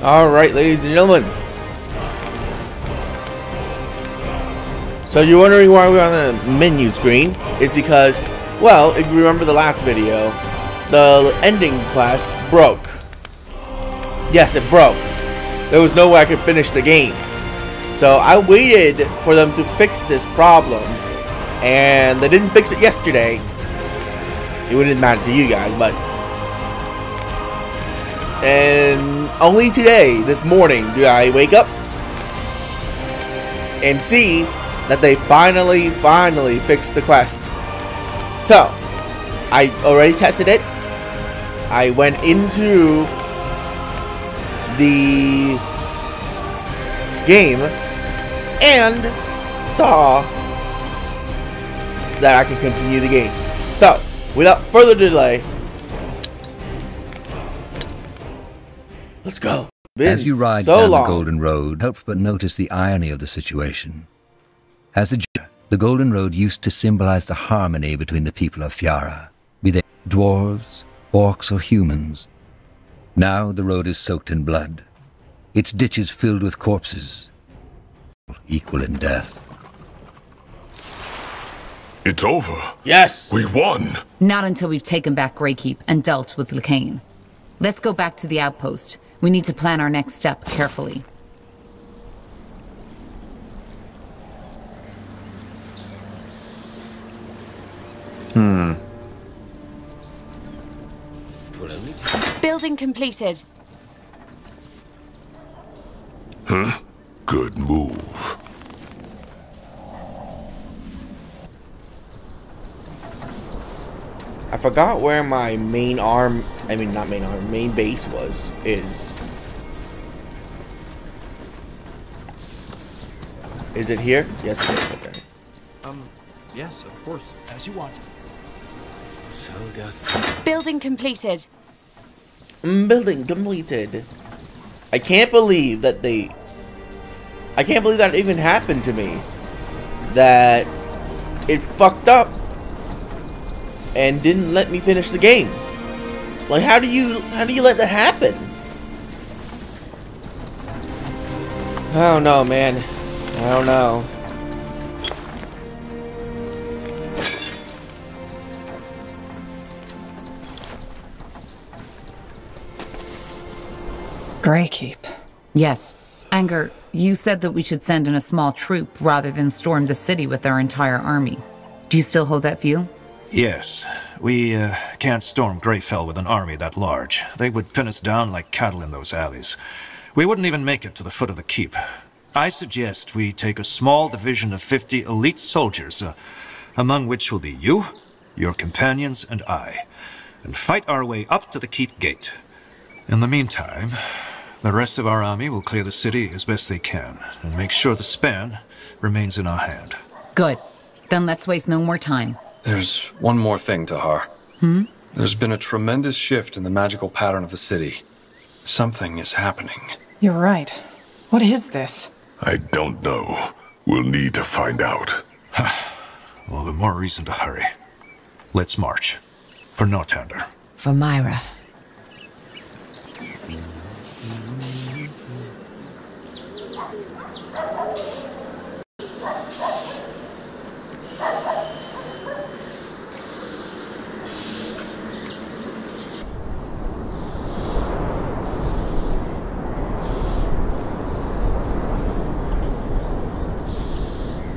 Alright, ladies and gentlemen. So you're wondering why we're on the menu screen. It's because, well, if you remember the last video, the ending quest broke. Yes, it broke. There was no way I could finish the game. So I waited for them to fix this problem. And they didn't fix it yesterday. It wouldn't matter to you guys, but... And only today, this morning, do I wake up and see that they finally fixed the quest. So, I already tested it. I went into the game and saw that I can continue the game. So, without further delay, let's go. As you ride down the Golden Road, help but notice the irony of the situation. As a Jew, the Golden Road used to symbolize the harmony between the people of Fiara, be they dwarves, orcs, or humans. Now the road is soaked in blood, its ditches filled with corpses, equal in death. It's over. Yes. We won. Not until we've taken back Greykeep and dealt with Lacane. Let's go back to the outpost. We need to plan our next step carefully. Building completed. Huh? Good move. I forgot where my main arm, main base is. Is it here? Yes, it is. Okay. Yes, of course. As you want. So does. Building completed. Building completed. I can't believe that that even happened to me. That it fucked up and didn't let me finish the game. Like, how do you let that happen? I don't know, man. I don't know. Greykeep. Yes. Anger, you said that we should send in a small troop rather than storm the city with our entire army. Do you still hold that view? Yes. We can't storm Greyfell with an army that large. They would pin us down like cattle in those alleys. We wouldn't even make it to the foot of the keep. I suggest we take a small division of 50 elite soldiers, among which will be you, your companions, and I, and fight our way up to the keep gate. In the meantime, the rest of our army will clear the city as best they can, and make sure the span remains in our hand. Good. Then let's waste no more time. There's one more thing, Tahar. There's been a tremendous shift in the magical pattern of the city. Something is happening. You're right. What is this? I don't know. We'll need to find out. Well, the more reason to hurry. Let's march. For Northander. For Myra.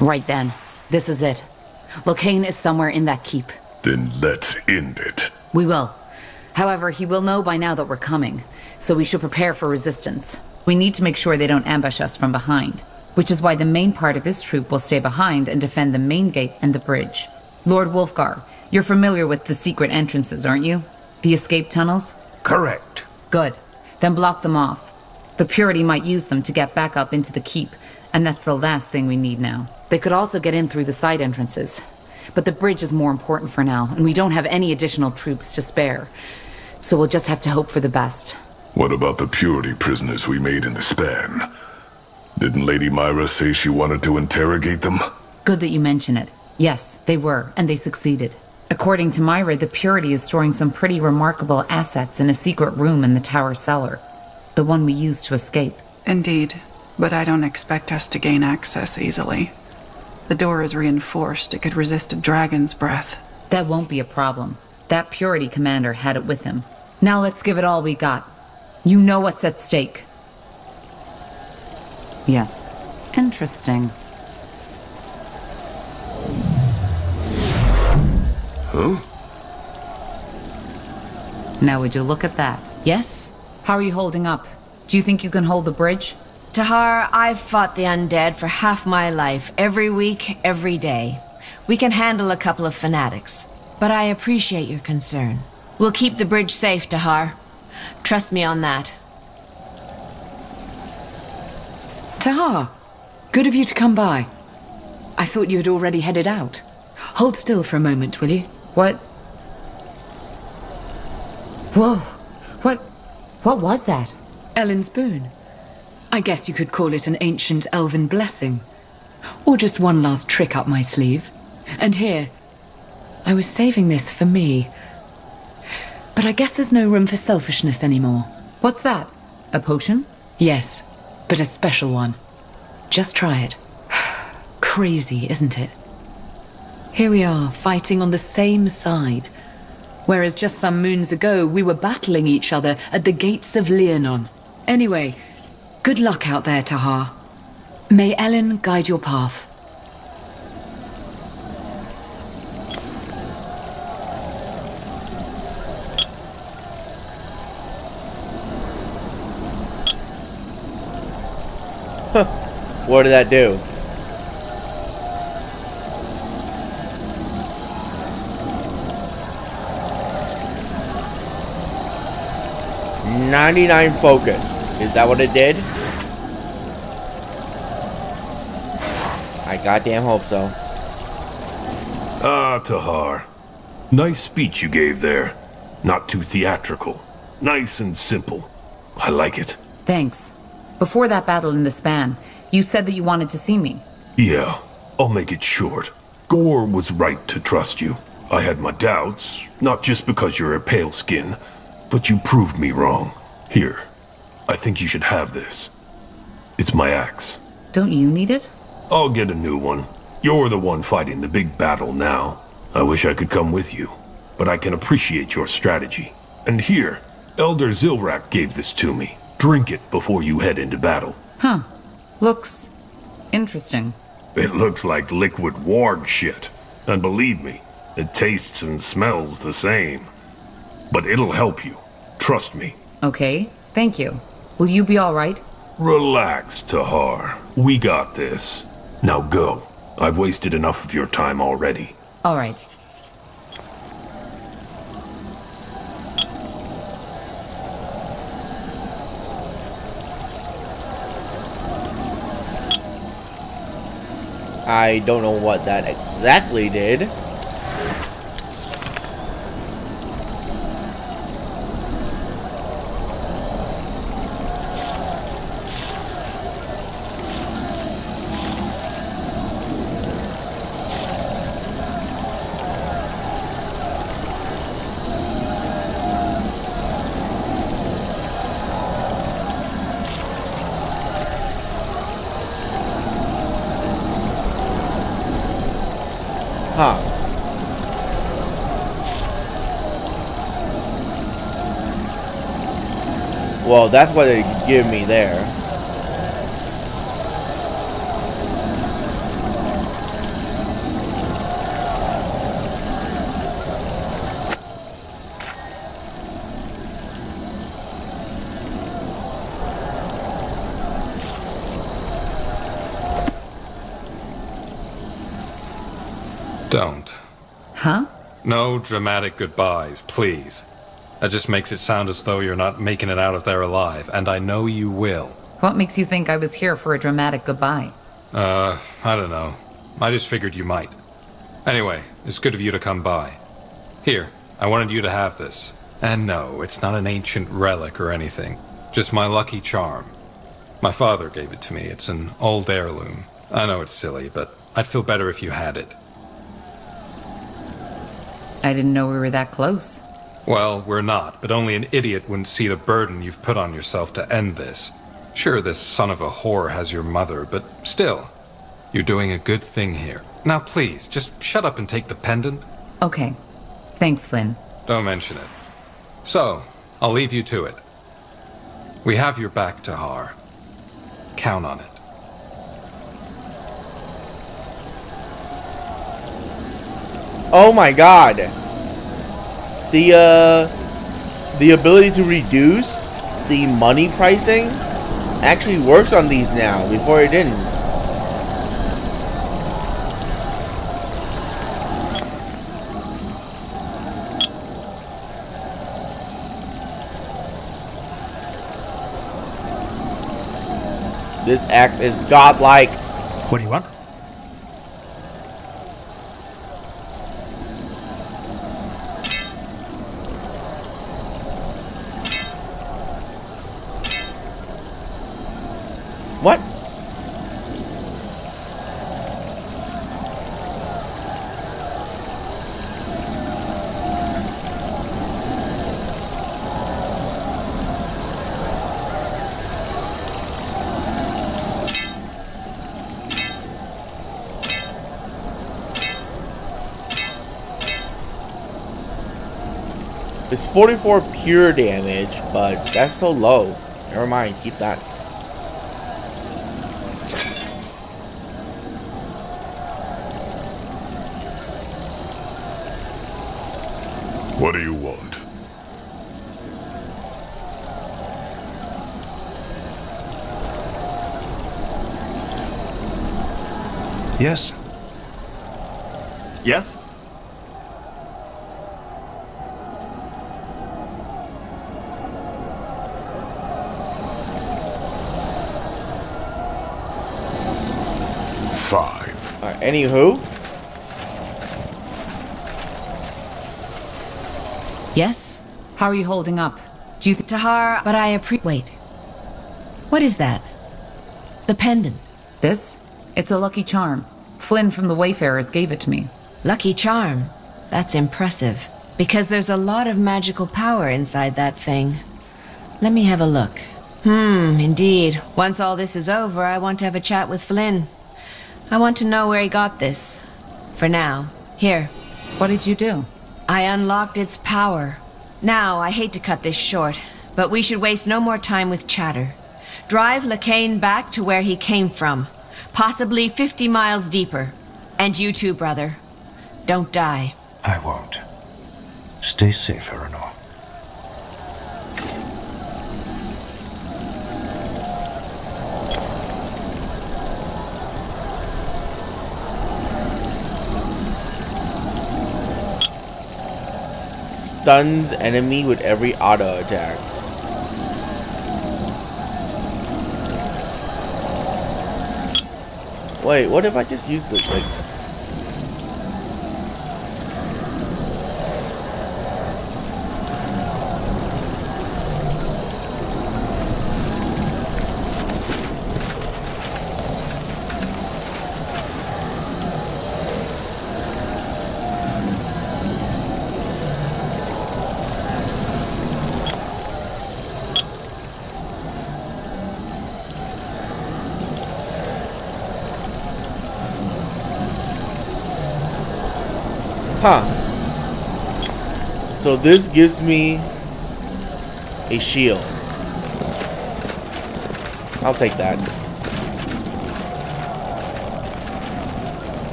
Right then. This is it. Locane is somewhere in that keep. Then let's end it. We will. However, he will know by now that we're coming, so we should prepare for resistance. We need to make sure they don't ambush us from behind, which is why the main part of this troop will stay behind and defend the main gate and the bridge. Lord Wolfgar, you're familiar with the secret entrances, aren't you? The escape tunnels? Correct. Good. Then block them off. The Purity might use them to get back up into the keep, and that's the last thing we need now. They could also get in through the side entrances. But the bridge is more important for now, and we don't have any additional troops to spare. So we'll just have to hope for the best. What about the Purity prisoners we made in the span? Didn't Lady Myra say she wanted to interrogate them? Good that you mention it. Yes, they were, and they succeeded. According to Myra, the Purity is storing some pretty remarkable assets in a secret room in the tower cellar. The one we used to escape. Indeed, but I don't expect us to gain access easily. The door is reinforced. It could resist a dragon's breath. That won't be a problem. That Purity commander had it with him. Now let's give it all we got. You know what's at stake. Yes. Interesting. Huh? Now would you look at that? Yes? How are you holding up? Do you think you can hold the bridge? Tahar, I've fought the undead for half my life, every week, every day. We can handle a couple of fanatics, but I appreciate your concern. We'll keep the bridge safe, Tahar. Trust me on that. Tahar, good of you to come by. I thought you had already headed out. Hold still for a moment, will you? What? Whoa. What was that? Ellen's boon. I guess you could call it an ancient elven blessing. Or just one last trick up my sleeve. And here, I was saving this for me. But I guess there's no room for selfishness anymore. What's that? A potion? Yes, but a special one. Just try it. Crazy, isn't it? Here we are, fighting on the same side. Whereas just some moons ago, we were battling each other at the gates of Leonon. Anyway, good luck out there, Tahar. May Ellen guide your path. What did that do? $99 focus. Is that what it did? I goddamn hope so. Ah, Tahar. Nice speech you gave there. Not too theatrical. Nice and simple. I like it. Thanks. Before that battle in the span, you said that you wanted to see me. Yeah, I'll make it short. Gore was right to trust you. I had my doubts, not just because you're a pale skin, but you proved me wrong. Here, I think you should have this. It's my axe. Don't you need it? I'll get a new one. You're the one fighting the big battle now. I wish I could come with you, but I can appreciate your strategy. And here, Elder Zilrak gave this to me. Drink it before you head into battle. Huh. Looks interesting. It looks like liquid warg shit. And believe me, it tastes and smells the same. But it'll help you. Trust me. Okay, thank you. Will you be all right? Relax, Tahar. We got this. Now go. I've wasted enough of your time already. All right. I don't know what that exactly did. Huh. Well, that's what they give me there. Don't. Huh? No dramatic goodbyes, please. That just makes it sound as though you're not making it out of there alive, and I know you will. What makes you think I was here for a dramatic goodbye? I don't know. I just figured you might. Anyway, it's good of you to come by. Here, I wanted you to have this. And no, it's not an ancient relic or anything. Just my lucky charm. My father gave it to me. It's an old heirloom. I know it's silly, but I'd feel better if you had it. I didn't know we were that close. Well, we're not, but only an idiot wouldn't see the burden you've put on yourself to end this. Sure, this son of a whore has your mother, but still, you're doing a good thing here. Now please, just shut up and take the pendant. Okay. Thanks, Flynn. Don't mention it. So, I'll leave you to it. We have your back, Tahar. Count on it. Oh my god. The ability to reduce the money pricing actually works on these now. Before it didn't. This act is godlike. What do you want? What? It's 44 pure damage, but that's so low. Never mind, keep that. What do you want? Yes? Yes? Five. Alright, anywho. Yes? How are you holding up? Do you think Tahar, but I wait. What is that? The pendant. this? It's a lucky charm. Flynn from the Wayfarers gave it to me. Lucky charm? That's impressive. Because there's a lot of magical power inside that thing. Let me have a look. Indeed. Once all this is over, I want to have a chat with Flynn. I want to know where he got this. For now. Here. What did you do? I unlocked its power. Now, I hate to cut this short, but we should waste no more time with chatter. Drive Lacane back to where he came from. Possibly 50 miles deeper. And you too, brother. Don't die. I won't. Stay safe, Eleanor. Stuns enemy with every auto attack. Wait, what if I just use the like? Huh. So this gives me a shield. I'll take that.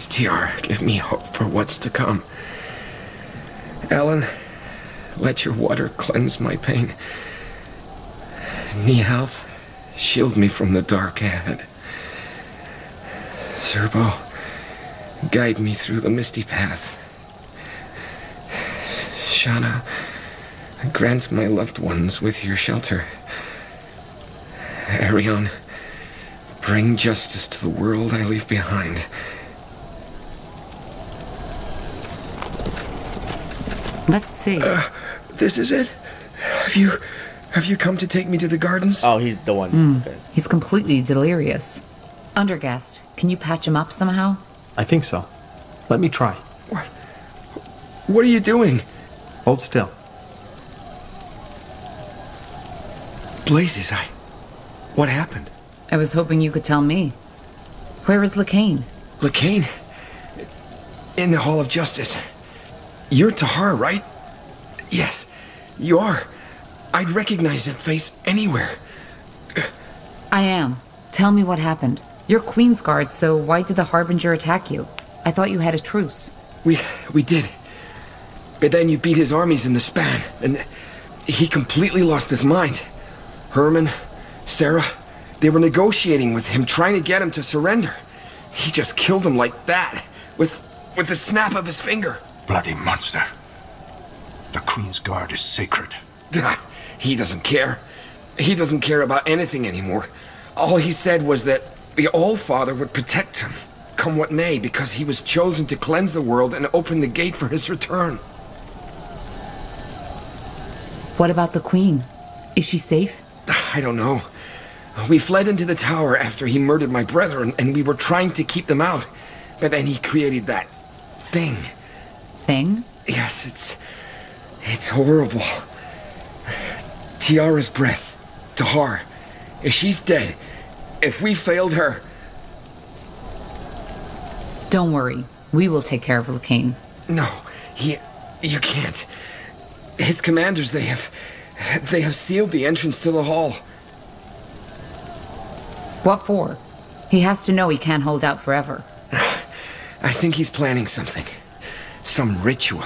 TR, give me hope for what's to come. Alan, let your water cleanse my pain. Nihalf, shield me from the dark ahead. Zerbo, guide me through the misty path. Shana, grant my loved ones with your shelter. Arion, bring justice to the world I leave behind. Let's see. This is it? Have you come to take me to the gardens? Oh, he's the one. He's completely delirious. Undergassed. Can you patch him up somehow? I think so. Let me try. What are you doing? Hold still. Blazes, what happened? I was hoping you could tell me. Where is Lacane? Lacane? In the Hall of Justice. You're Tahar, right? Yes, you are. I'd recognize that face anywhere. I am. Tell me what happened. You're Queen's Guard, so why did the Harbinger attack you? I thought you had a truce. We did. But then you beat his armies in the span, and he completely lost his mind. Herman, Sarah, they were negotiating with him, trying to get him to surrender. He just killed him like that, with the snap of his finger. Bloody monster. The Queen's Guard is sacred. He doesn't care. He doesn't care about anything anymore. All he said was that the All-Father would protect him, come what may, because he was chosen to cleanse the world and open the gate for his return. What about the Queen? Is she safe? I don't know. We fled into the tower after he murdered my brethren, and we were trying to keep them out. But then he created that thing. Thing? Yes, it's horrible. Tiara's breath. Tahar. If she's dead, if we failed her... Don't worry. We will take care of Lacane. No, you can't. His commanders, they have sealed the entrance to the hall. What for? He has to know he can't hold out forever. I think he's planning something. Some ritual.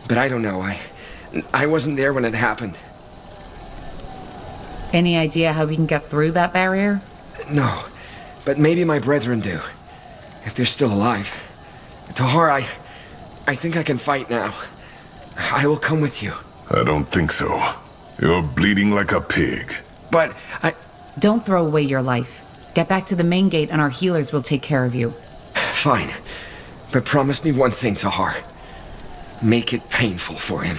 But I don't know. I wasn't there when it happened. Any idea how we can get through that barrier? No, but maybe my brethren do. If they're still alive. Tahar, I think I can fight now. I will come with you. I don't think so. You're bleeding like a pig. But Don't throw away your life. Get back to the main gate and our healers will take care of you. Fine. But promise me one thing, Tahar. Make it painful for him.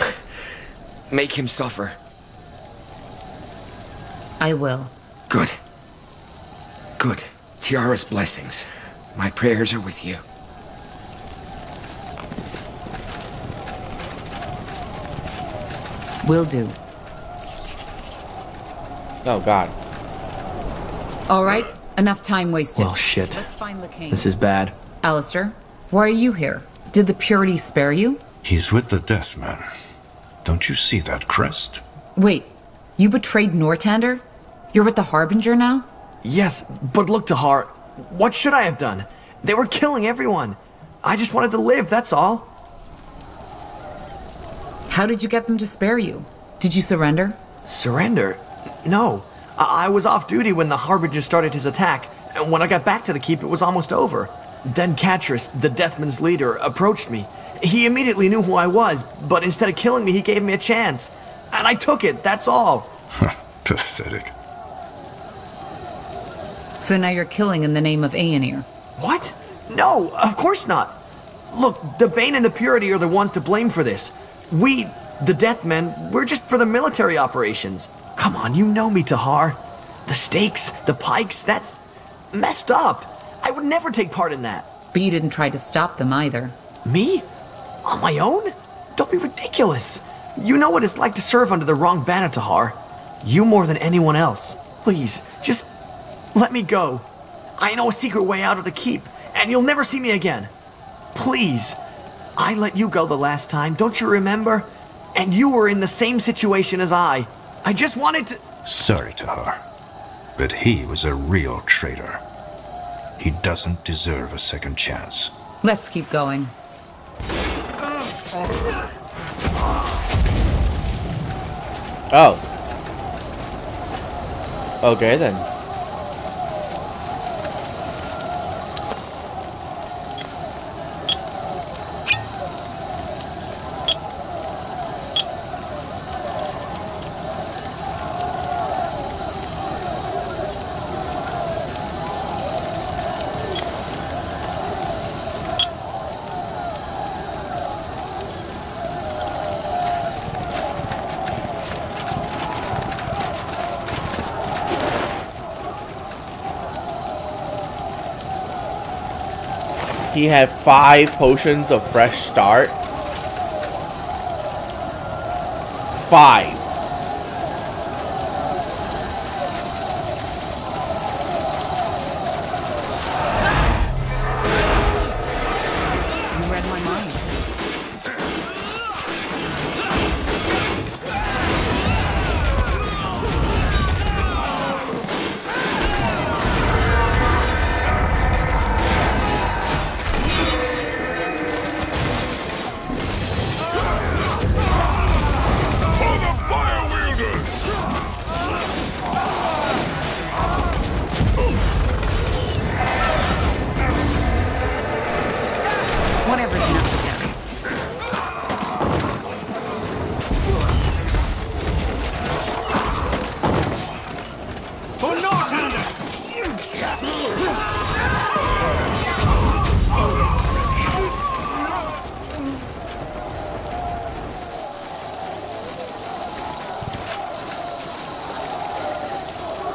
Make him suffer. I will. Good. Good. Tiara's blessings. My prayers are with you. Will do. Oh, God. All right, enough time wasted. Well, shit. Let's find Lacane. This is bad. Alistair, why are you here? Did the Purity spare you? He's with the Deathman. Don't you see that crest? Wait, you betrayed Nortander? You're with the Harbinger now? Yes, but look, Tahar, what should I have done? They were killing everyone. I just wanted to live, that's all. How did you get them to spare you? Did you surrender? Surrender? No. I was off duty when the Harbinger started his attack, and when I got back to the keep, it was almost over. Then Catris, the Deathman's leader, approached me. He immediately knew who I was, but instead of killing me, he gave me a chance. And I took it, that's all. Pathetic. So now you're killing in the name of Aenir. What? No, of course not. Look, the Bane and the Purity are the ones to blame for this. We, the Deathmen, we're just for the military operations. Come on, you know me, Tahar. The stakes, the pikes, that's messed up. I would never take part in that. But you didn't try to stop them either. Me? On my own? Don't be ridiculous. You know what it's like to serve under the wrong banner, Tahar. You more than anyone else. Please, just let me go. I know a secret way out of the keep, and you'll never see me again. Please. I let you go the last time, don't you remember? And you were in the same situation as I. I just wanted to... Sorry, Tahar, but he was a real traitor. He doesn't deserve a second chance. Let's keep going. Oh. Okay, then. he had 5 potions of fresh start. 5. You read my mind. Whatever's necessary.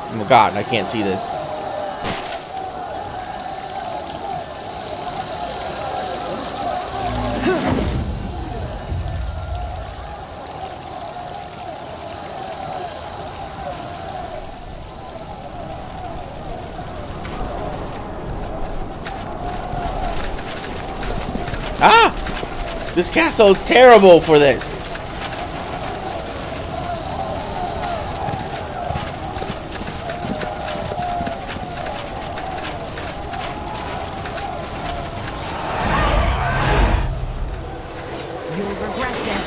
Oh my god, I can't see this. Ah! This castle is terrible for this. You'll regret this.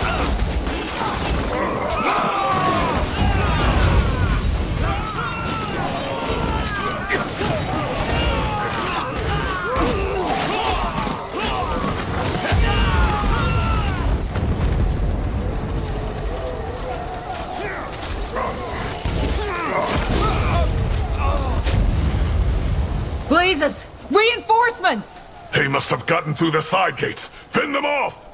Blazes! Reinforcements! He must have gotten through the side gates. Fend them off!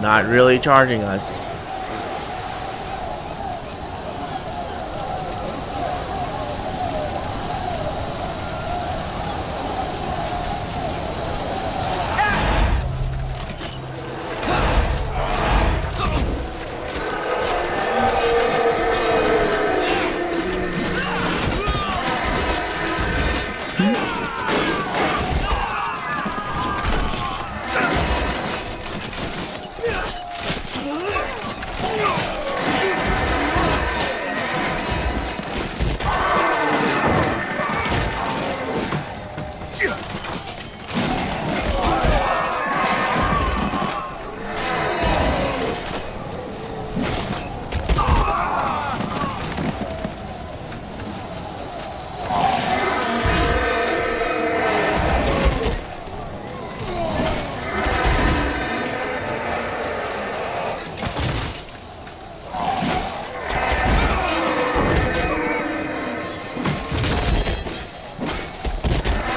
Not really charging us.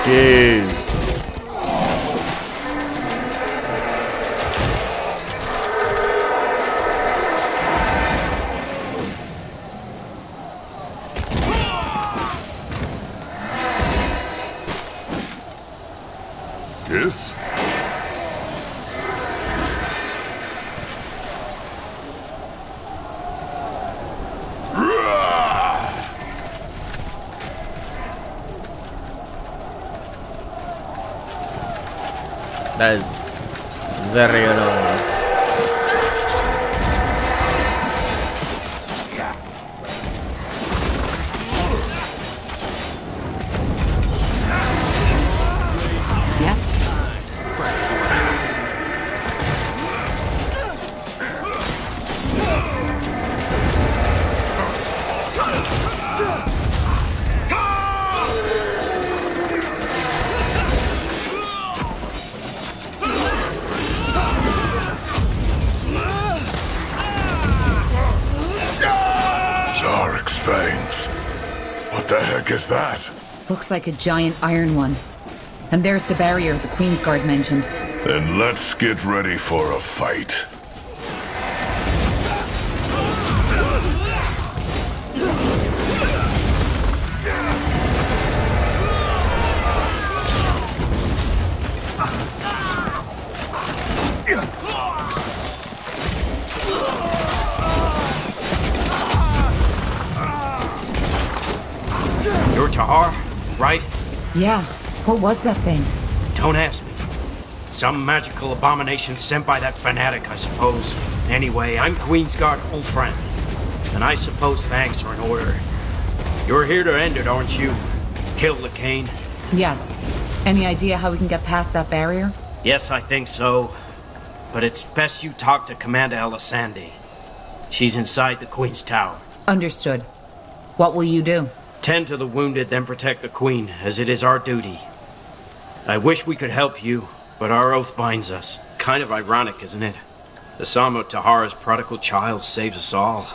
Jeez. Yes? That is very annoying. Fangs. What the heck is that? Looks like a giant iron one. And there's the barrier the Queen's Guard mentioned. Then let's get ready for a fight. You're Tahar, right? Yeah. What was that thing? Don't ask me. Some magical abomination sent by that fanatic, I suppose. Anyway, I'm Queensguard, old friend. And I suppose thanks are in order. You're here to end it, aren't you? Kill Lacane? Yes. Any idea how we can get past that barrier? Yes, I think so. But it's best you talk to Commander Elisande. She's inside the Queen's Tower. Understood. What will you do? Tend to the wounded, then protect the Queen, as it is our duty. I wish we could help you, but our oath binds us. Kind of ironic, isn't it? The Psalm of Tahara's prodigal child saves us all.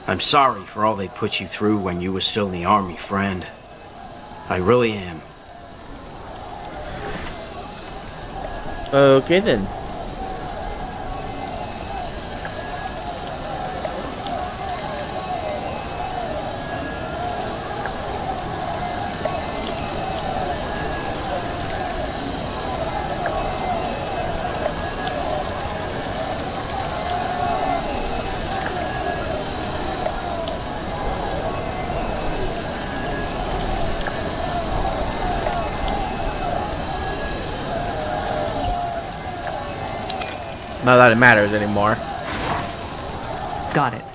I'm sorry for all they put you through when you were still in the army, friend. I really am. Okay then. Not that it matters anymore. Got it.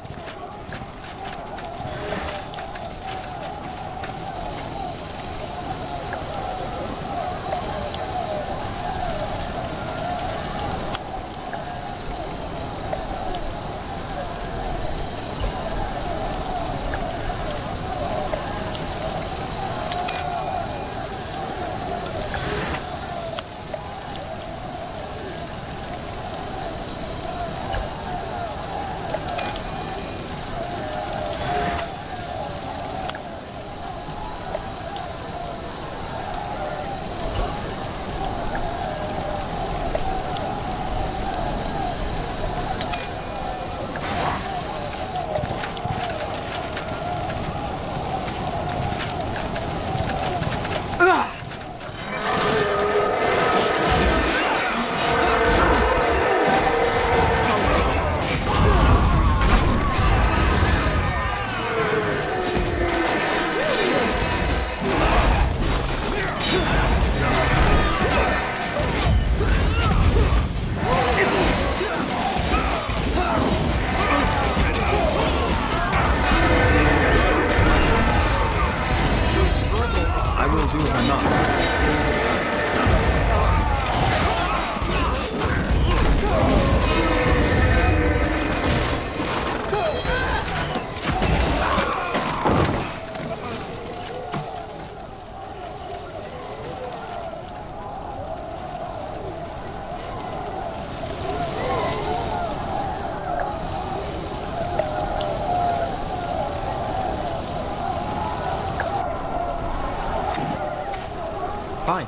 Fine.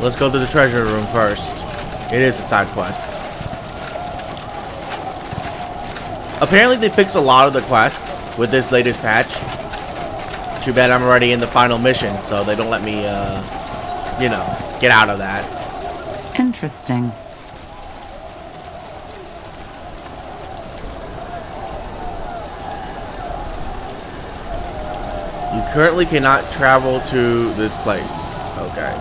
Let's go to the treasure room first. It is a side quest. Apparently they fixed a lot of the quests with this latest patch. Too bad I'm already in the final mission, so they don't let me, you know, get out of that. Interesting. You currently cannot travel to this place. Okay.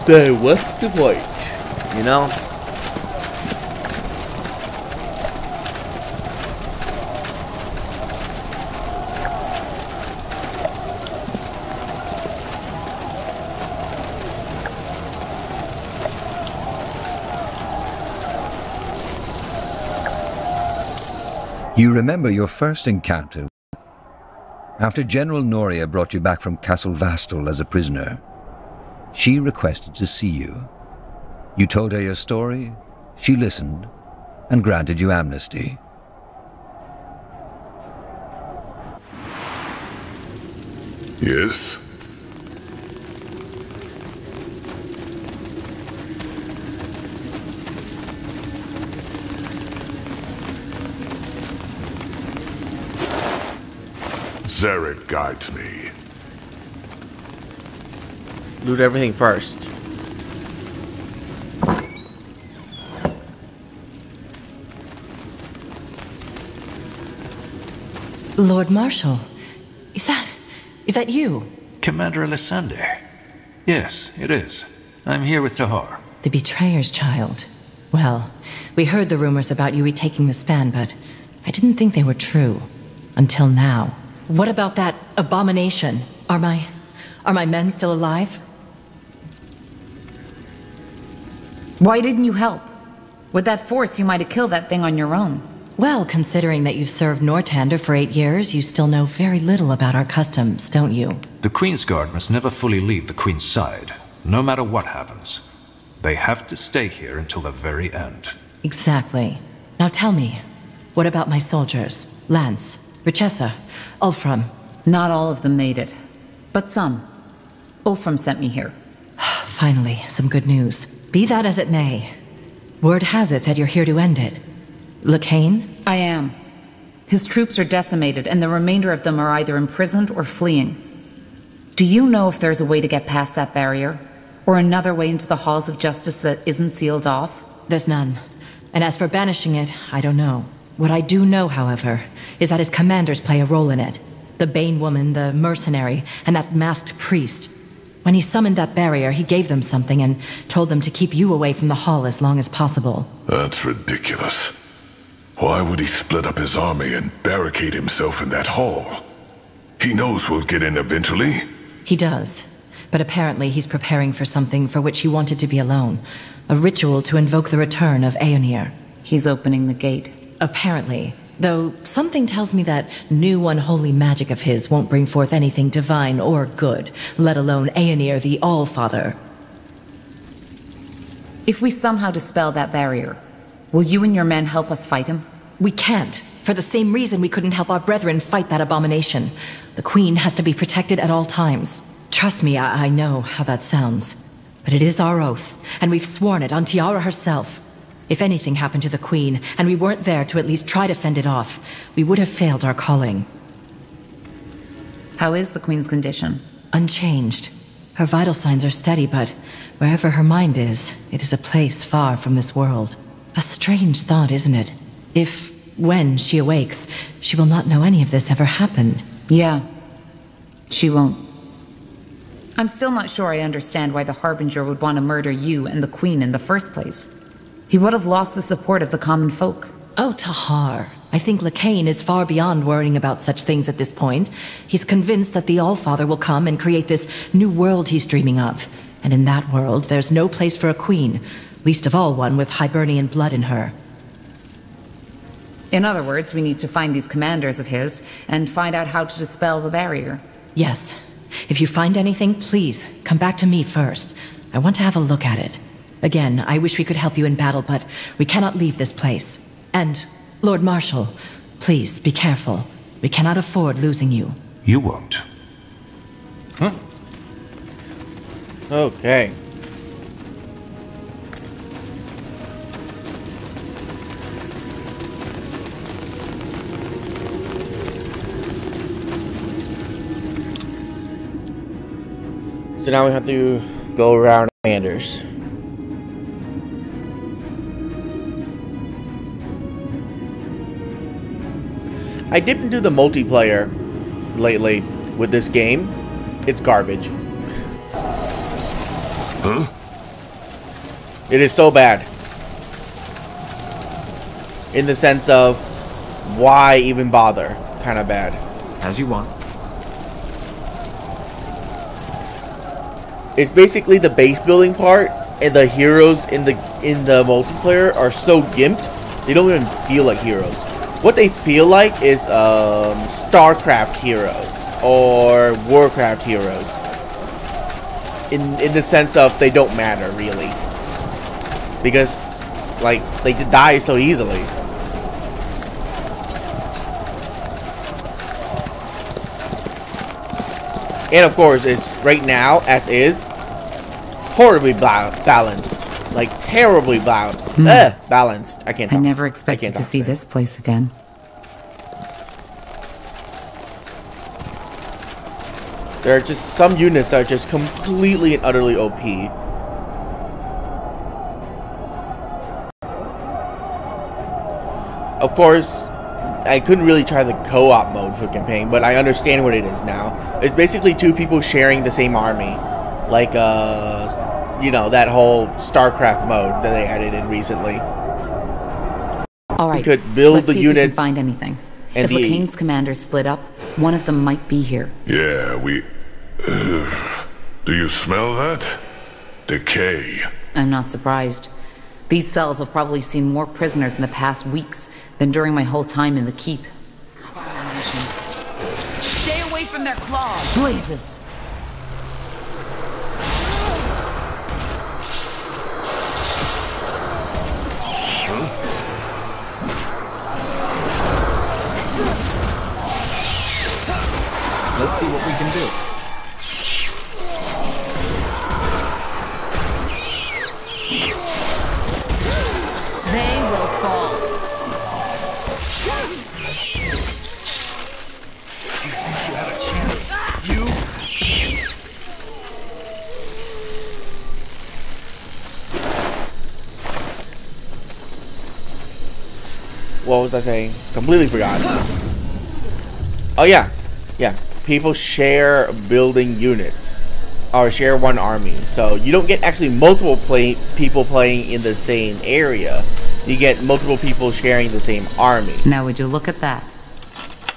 So what's the point? You know? You remember your first encounter. After General Noria brought you back from Castle Vastal as a prisoner, she requested to see you. You told her your story, she listened, and granted you amnesty. Yes? Zarek guides me. Loot everything first. Lord Marshal, is that you? Commander Lysander. Yes, it is. I'm here with Tahar. The betrayer's child. Well, we heard the rumors about you retaking the span, but I didn't think they were true. Until now. What about that abomination? Are my men still alive? Why didn't you help? With that force, you might have killed that thing on your own. Well, considering that you've served Nortander for 8 years, you still know very little about our customs, don't you? The Queen's Guard must never fully leave the Queen's side, no matter what happens. They have to stay here until the very end. Exactly. Now tell me, what about my soldiers? Lance, Richessa, Ulfram? Not all of them made it, but some. Ulfram sent me here. Finally, some good news. Be that as it may, word has it that you're here to end it. Lacane? I am. His troops are decimated, and the remainder of them are either imprisoned or fleeing. Do you know if there's a way to get past that barrier? Or another way into the halls of justice that isn't sealed off? There's none. And as for banishing it, I don't know. What I do know, however, is that his commanders play a role in it. The Bane woman, the mercenary, and that masked priest. When he summoned that barrier, he gave them something and told them to keep you away from the hall as long as possible. That's ridiculous. Why would he split up his army and barricade himself in that hall? He knows we'll get in eventually. He does. But apparently he's preparing for something for which he wanted to be alone. A ritual to invoke the return of Aeonir. He's opening the gate. Apparently. Though something tells me that new unholy magic of his won't bring forth anything divine or good, let alone Aeonir the All-Father. If we somehow dispel that barrier, will you and your men help us fight him? We can't. For the same reason we couldn't help our brethren fight that abomination. The Queen has to be protected at all times. Trust me, I know how that sounds. But it is our oath, and we've sworn it on Tiara herself. If anything happened to the Queen, and we weren't there to at least try to fend it off, we would have failed our calling. How is the Queen's condition? Unchanged. Her vital signs are steady, but wherever her mind is, it is a place far from this world. A strange thought, isn't it? When she awakes, she will not know any of this ever happened. Yeah. She won't. I'm still not sure I understand why the Harbinger would want to murder you and the Queen in the first place. He would have lost the support of the common folk. Oh, Tahar. I think Lacane is far beyond worrying about such things at this point. He's convinced that the Allfather will come and create this new world he's dreaming of. And in that world, there's no place for a queen, least of all one with Hibernian blood in her. In other words, we need to find these commanders of his and find out how to dispel the barrier. Yes. If you find anything, please, come back to me first. I want to have a look at it. Again, I wish we could help you in battle, but we cannot leave this place. And, Lord Marshal, please, be careful. We cannot afford losing you. You won't. Huh? Okay. So now we have to go around commanders. I didn't do the multiplayer lately with this game. It's garbage. Huh? It is so bad. In the sense of, why even bother? Kind of bad. As you want. It's basically the base building part, and the heroes in the multiplayer are so gimped, they don't even feel like heroes. What they feel like is StarCraft heroes or Warcraft heroes. In the sense of they don't matter really, because like they die so easily. And of course, it's right now, as is, horribly balanced. Like, terribly balanced. I can't talk. I never expected to see this place again. There are just some units that are just completely and utterly OP. Of course, I couldn't really try the co-op mode for campaign, but I understand what it is now. It's basically two people sharing the same army. Like, you know, that whole StarCraft mode that they added in recently. Alright, we could build let's the see units. If we can find anything. And if Lacane's commanders split up, one of them might be here. Yeah, we... do you smell that? Decay. I'm not surprised. These cells have probably seen more prisoners in the past weeks than during my whole time in the keep. Stay away from their claws! Blazes! Let's see what we can do. They will fall. You think you have a chance? You? What was I saying? Completely forgot. Oh yeah. Yeah. People share building units. Or share one army. So you don't get actually multiple people playing in the same area. You get multiple people sharing the same army. Now would you look at that?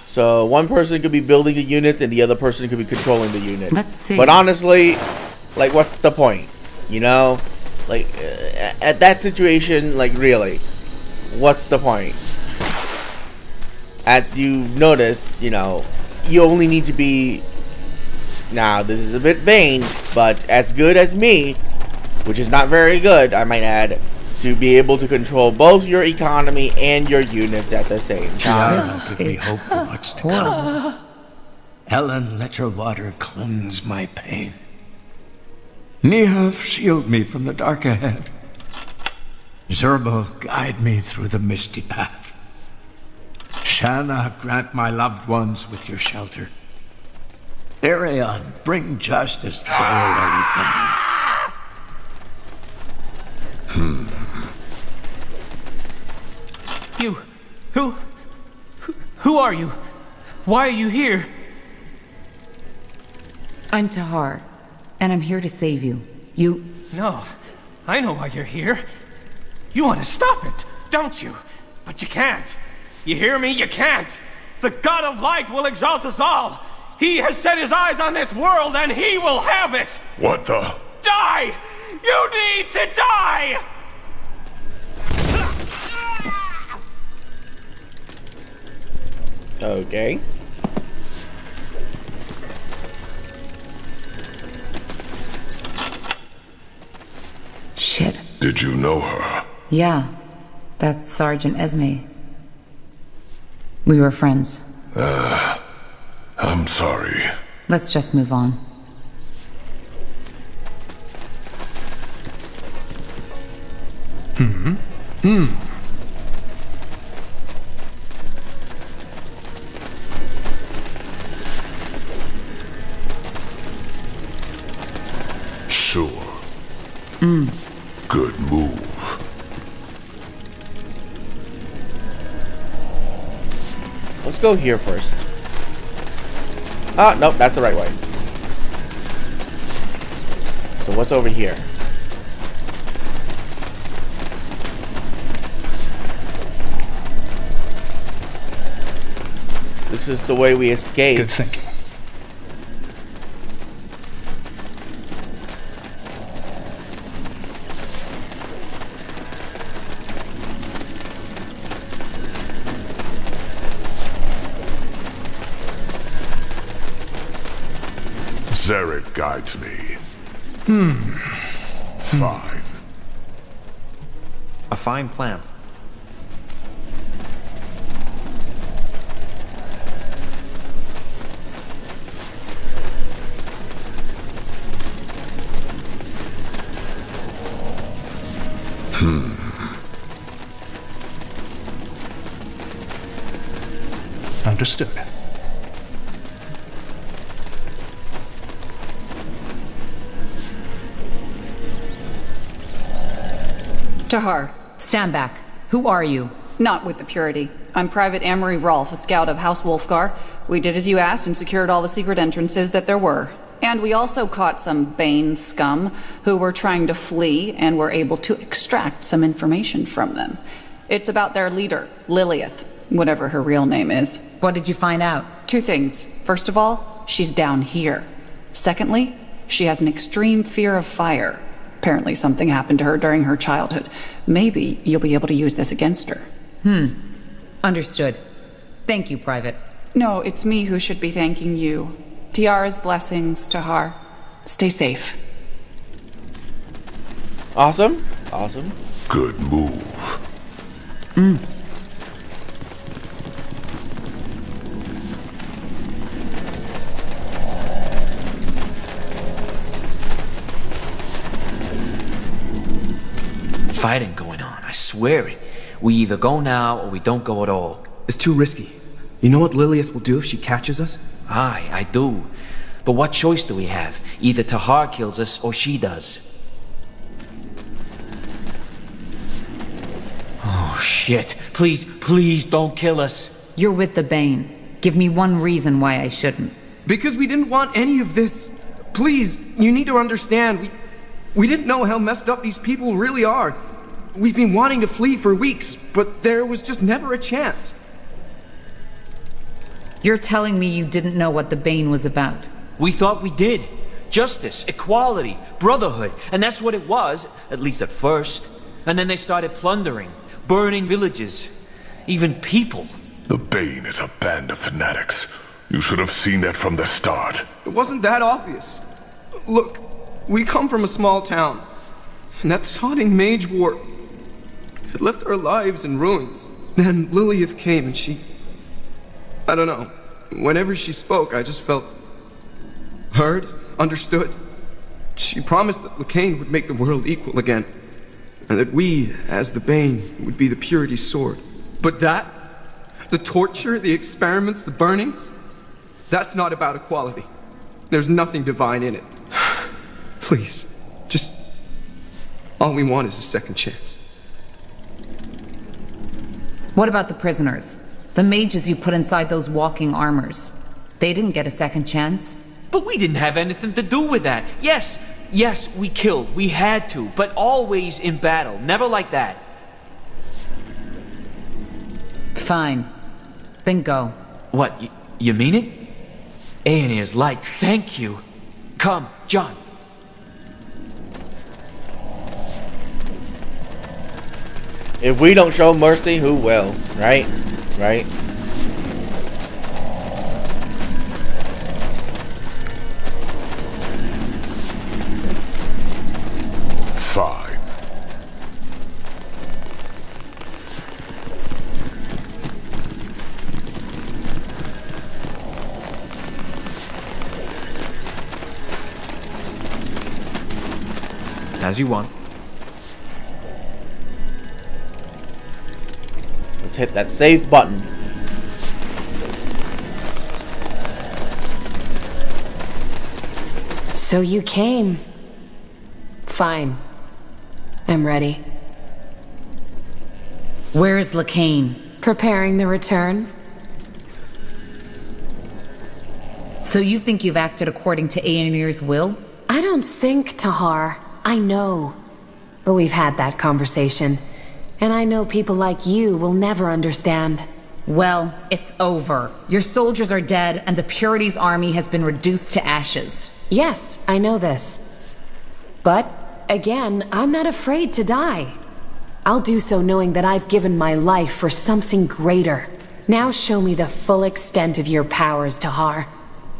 So one person could be building the units and the other person could be controlling the units. Let's see. But honestly, like, what's the point? You know? Like, at that situation, like, really, what's the point? As you've noticed, you know, you only need to be... Now, this is a bit vain, but as good as me, which is not very good, I might add, to be able to control both your economy and your units at the same time. Give me hope for what's to come. Ellen, let your water cleanse my pain. Nehav, shield me from the dark ahead. Zerbo, guide me through the misty path. Shanna, grant my loved ones with your shelter. Arion, bring justice to the world I leave behind. You... Who are you? Why are you here? I'm Tahar, and I'm here to save you. You... No, I know why you're here. You want to stop it, don't you? But you can't. You hear me? You can't. The God of Light will exalt us all. He has set his eyes on this world, and he will have it! What the? Die! You need to die! Okay. Shit. Did you know her? Yeah. That's Sergeant Esme. We were friends. I'm sorry. Let's just move on. Sure. Good move. Let's go here first. Ah, nope, that's the right way. So what's over here? This is the way we escaped. Good thinking. Zarek guides me. Fine. A fine plan. Understood. Tahar. Stand back. Who are you? Not with the Purity. I'm Private Amory Rolfe, a scout of House Wolfgar. We did as you asked and secured all the secret entrances that there were. And we also caught some Bane scum who were trying to flee and were able to extract some information from them. It's about their leader, Lilith, whatever her real name is. What did you find out? 2 things. First of all, she's down here. Secondly, she has an extreme fear of fire. Apparently something happened to her during her childhood. Maybe you'll be able to use this against her. Understood. Thank you, Private. No, it's me who should be thanking you. Tiara's blessings, Tahar. Stay safe. Awesome. Awesome. Good move. Fighting going on, I swear it. We either go now or we don't go at all. It's too risky. You know what Lilith will do if she catches us? Aye, I do. But what choice do we have? Either Tahar kills us or she does. Oh, shit. Please, please don't kill us. You're with the Bane. Give me one reason why I shouldn't. Because we didn't want any of this. Please, you need to understand. We didn't know how messed up these people really are. We've been wanting to flee for weeks, but there was just never a chance. You're telling me you didn't know what the Bane was about? We thought we did. Justice, equality, brotherhood, and that's what it was, at least at first. And then they started plundering, burning villages, even people. The Bane is a band of fanatics. You should have seen that from the start. It wasn't that obvious. Look, we come from a small town, and that sodding mage war, it left our lives in ruins. Then Lilith came and she... I don't know. Whenever she spoke, I just felt heard, understood. She promised that Lacane would make the world equal again, and that we, as the Bane, would be the Purity's sword. But that, the torture, the experiments, the burnings, that's not about equality. There's nothing divine in it. Please, just... all we want is a second chance. What about the prisoners? The mages you put inside those walking armors. They didn't get a second chance. But we didn't have anything to do with that. Yes, we killed. We had to, but always in battle. Never like that. Fine. Then go. What, you mean it? Aeonir's light, thank you. Come, John. If we don't show mercy, who will? Right? Right? Fine. As you want. Let's hit that save button. So you came. Fine. I'm ready. Where's Lacane? Preparing the return. So you think you've acted according to Aenir's will? I don't think, Tahar. I know. But we've had that conversation. And I know people like you will never understand. Well, it's over. Your soldiers are dead, and the Purity's army has been reduced to ashes. Yes, I know this. But, again, I'm not afraid to die. I'll do so knowing that I've given my life for something greater. Now show me the full extent of your powers, Tahar.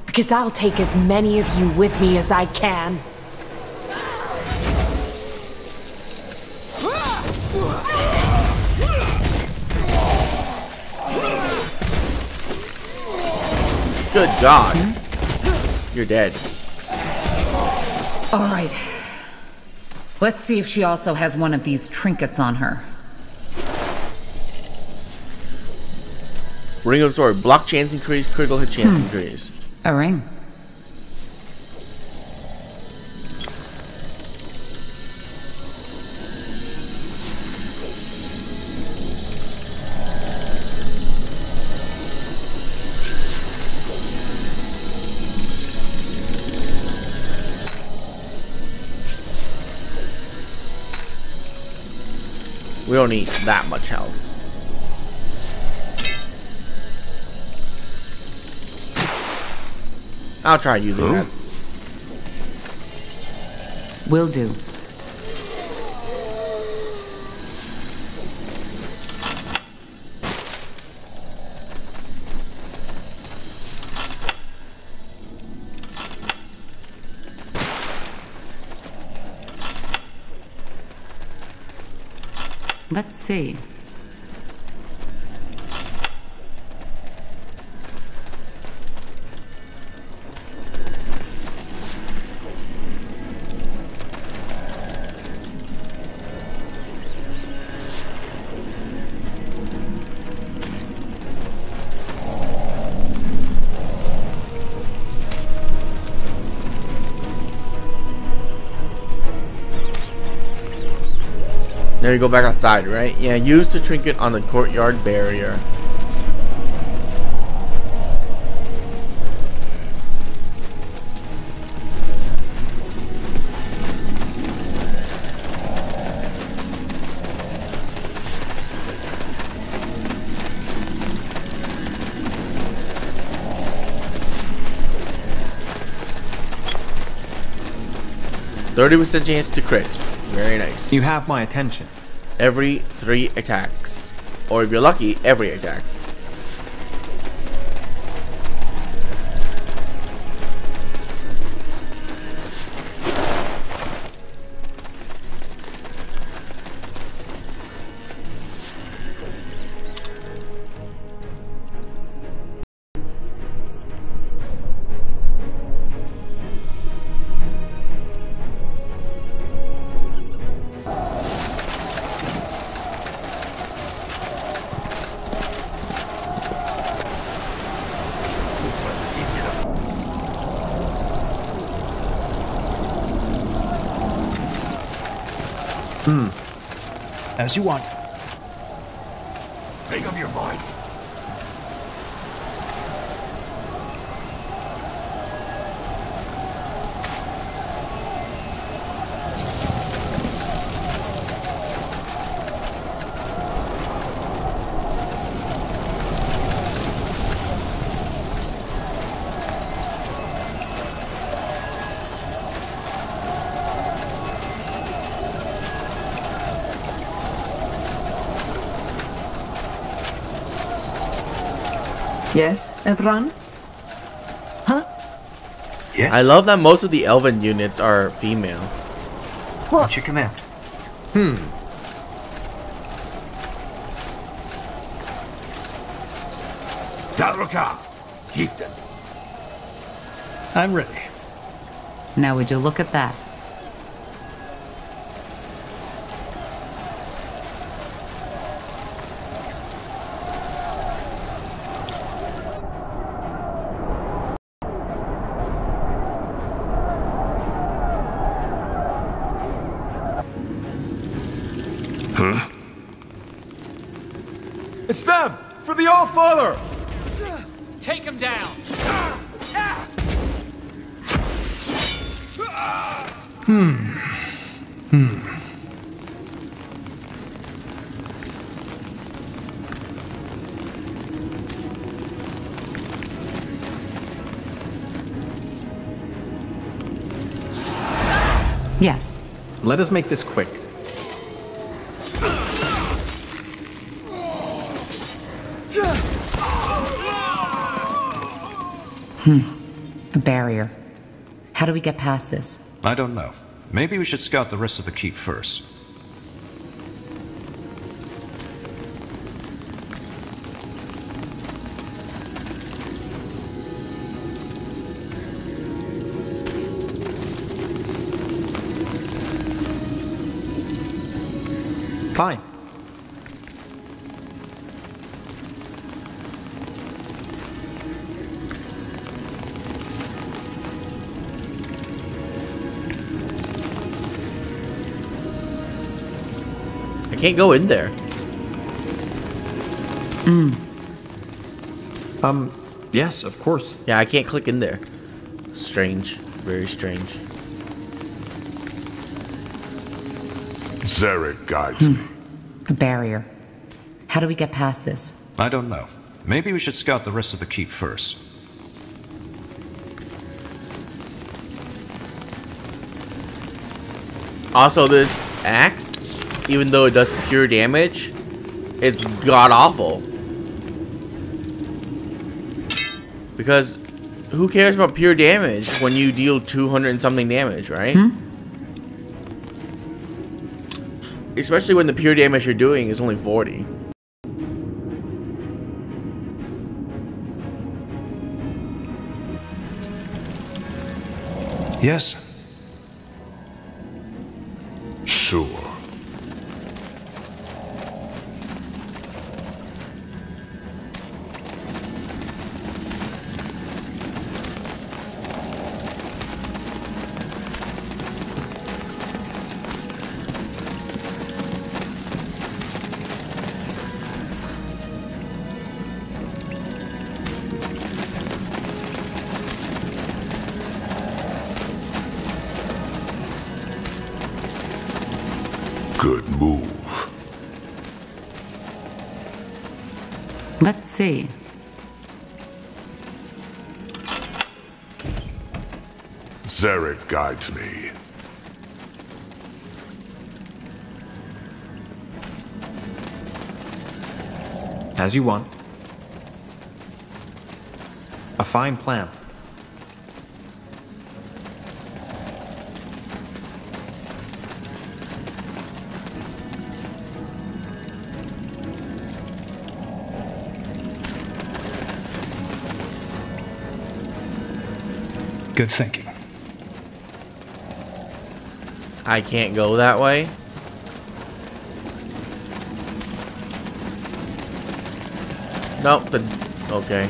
Because I'll take as many of you with me as I can. Good God. You're dead. All right. Let's see if she also has one of these trinkets on her. Ring of Sword. Block chance increase, critical hit chance increase. A ring. We don't need that much health. I'll try using that. Will do. Let's see. There you go back outside, right? Yeah, use the trinket on the courtyard barrier. %30 chance to crit. Very nice. You have my attention. Every 3 attacks. Or if you're lucky, every attack. As you want. Make up your mind. Yes, Evran? Huh? Yeah. I love that most of the elven units are female. What's your command? Salroka, chieftain. I'm ready. Now would you look at that? Huh? It's them! For the All-Father! Take him down! Yes. Let us make this quick. A barrier. How do we get past this? I don't know. Maybe we should scout the rest of the keep first. Fine. I can't go in there. Yes, of course. Yeah, I can't click in there. Strange. Very strange. Zarek guides me. A barrier. How do we get past this? I don't know. Maybe we should scout the rest of the keep first. Also, this axe, even though it does pure damage, it's god-awful. Because who cares about pure damage when you deal 200 and something damage, right? Especially when the pure damage you're doing is only 40. Yes? Sure. Good move. Let's see. Zarek guides me. As you want. A fine plan. Good thinking. I can't go that way. Nope. Okay.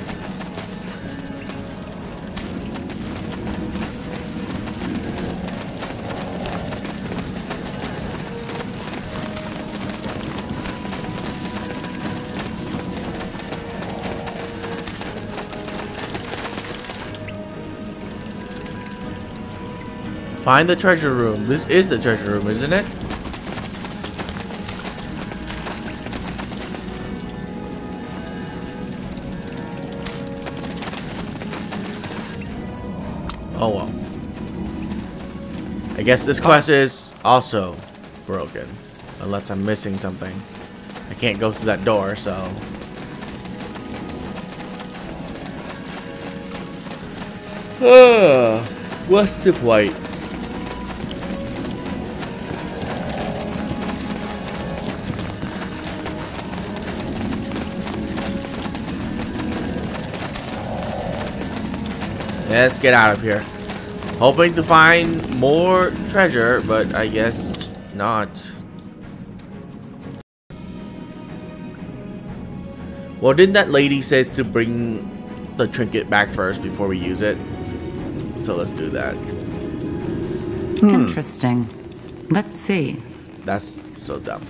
Find the treasure room. This is the treasure room, isn't it? Oh well. I guess this quest is also broken. Unless I'm missing something. I can't go through that door, so... What's the point? Let's get out of here. Hoping to find more treasure, but I guess not. Well, didn't that lady say to bring the trinket back first before we use it? So let's do that. Interesting. Let's see. That's so dumb.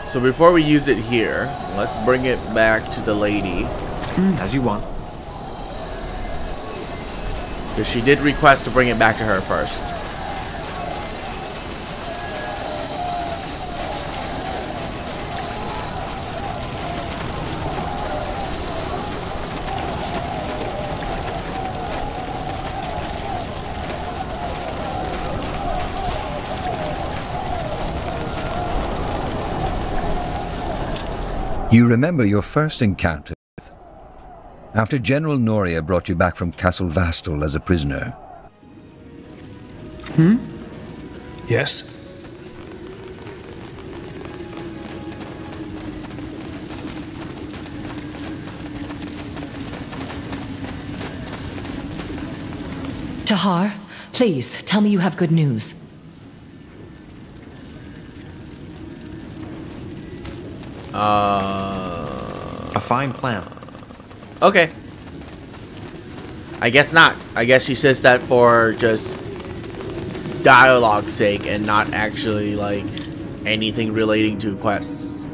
So before we use it here, let's bring it back to the lady. As you want. Because she did request to bring it back to her first. You remember your first encounter after General Noria brought you back from Castle Vastal as a prisoner. Yes? Tahar, please, tell me you have good news. A fine plan. Okay. I guess not. I guess she says that for just dialogue's sake and not actually, like, anything relating to quests.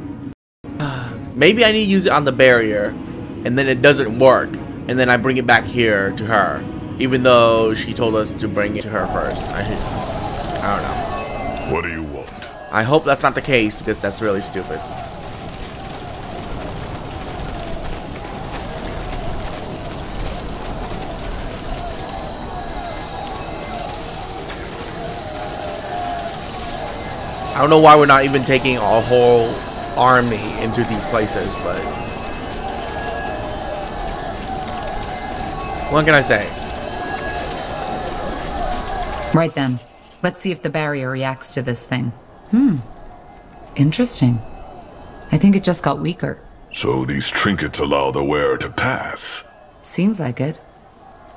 Maybe I need to use it on the barrier, and then it doesn't work, and then I bring it back here to her, even though she told us to bring it to her first. I don't know. What do you want? I hope that's not the case, because that's really stupid. I don't know why we're not even taking a whole army into these places, but what can I say? Right then. Let's see if the barrier reacts to this thing. Interesting. I think it just got weaker. So these trinkets allow the wearer to pass? Seems like it.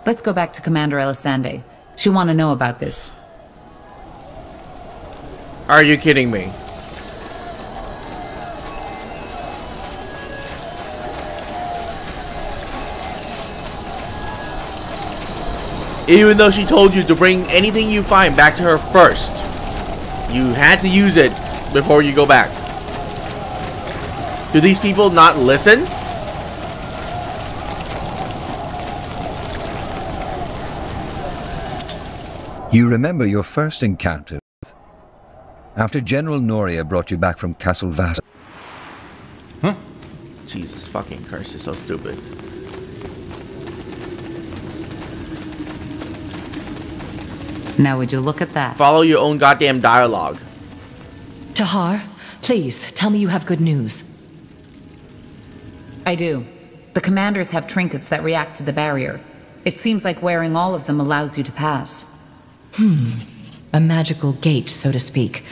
Let's go back to Commander Elisande. She'll want to know about this. Are you kidding me? Even though she told you to bring anything you find back to her first, you had to use it before you go back. Do these people not listen? You remember your first encounter after General Noria brought you back from Castle Vassal. Huh? Jesus fucking Christ, it's so stupid. Now would you look at that? Follow your own goddamn dialogue. Tahar, please, tell me you have good news. I do. The commanders have trinkets that react to the barrier. It seems like wearing all of them allows you to pass. A magical gate, so to speak.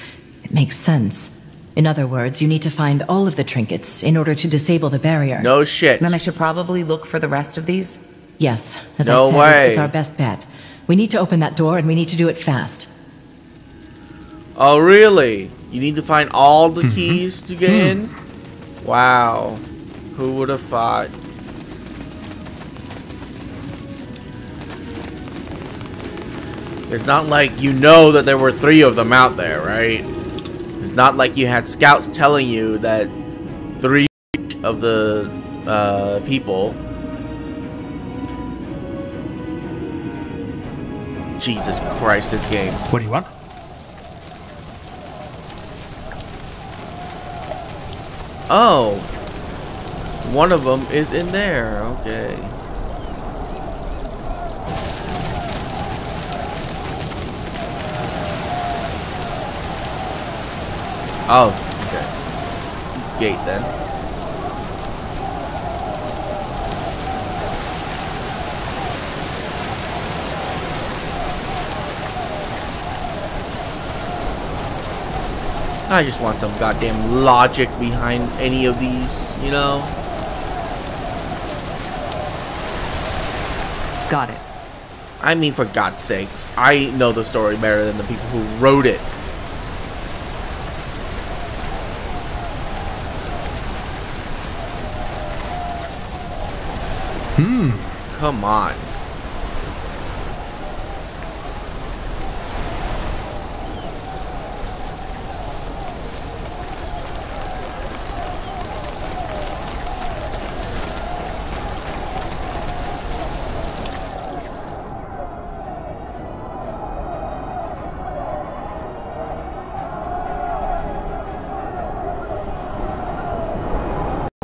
It makes sense. In other words, you need to find all of the trinkets in order to disable the barrier. No shit. Then I should probably look for the rest of these? Yes, as No I said, way. it's our best bet. We need to open that door and we need to do it fast. Oh, really? You need to find all the keys to get in? Wow. Who would have thought? It's not like you know that there were 3 of them out there, right? It's not like you had scouts telling you that 3 of the people. Jesus Christ, this game. What do you want? Oh. One of them is in there. Okay. Oh, okay. Gate then. I just want some goddamn logic behind any of these, you know? Got it. I mean, for God's sakes, I know the story better than the people who wrote it. Come on.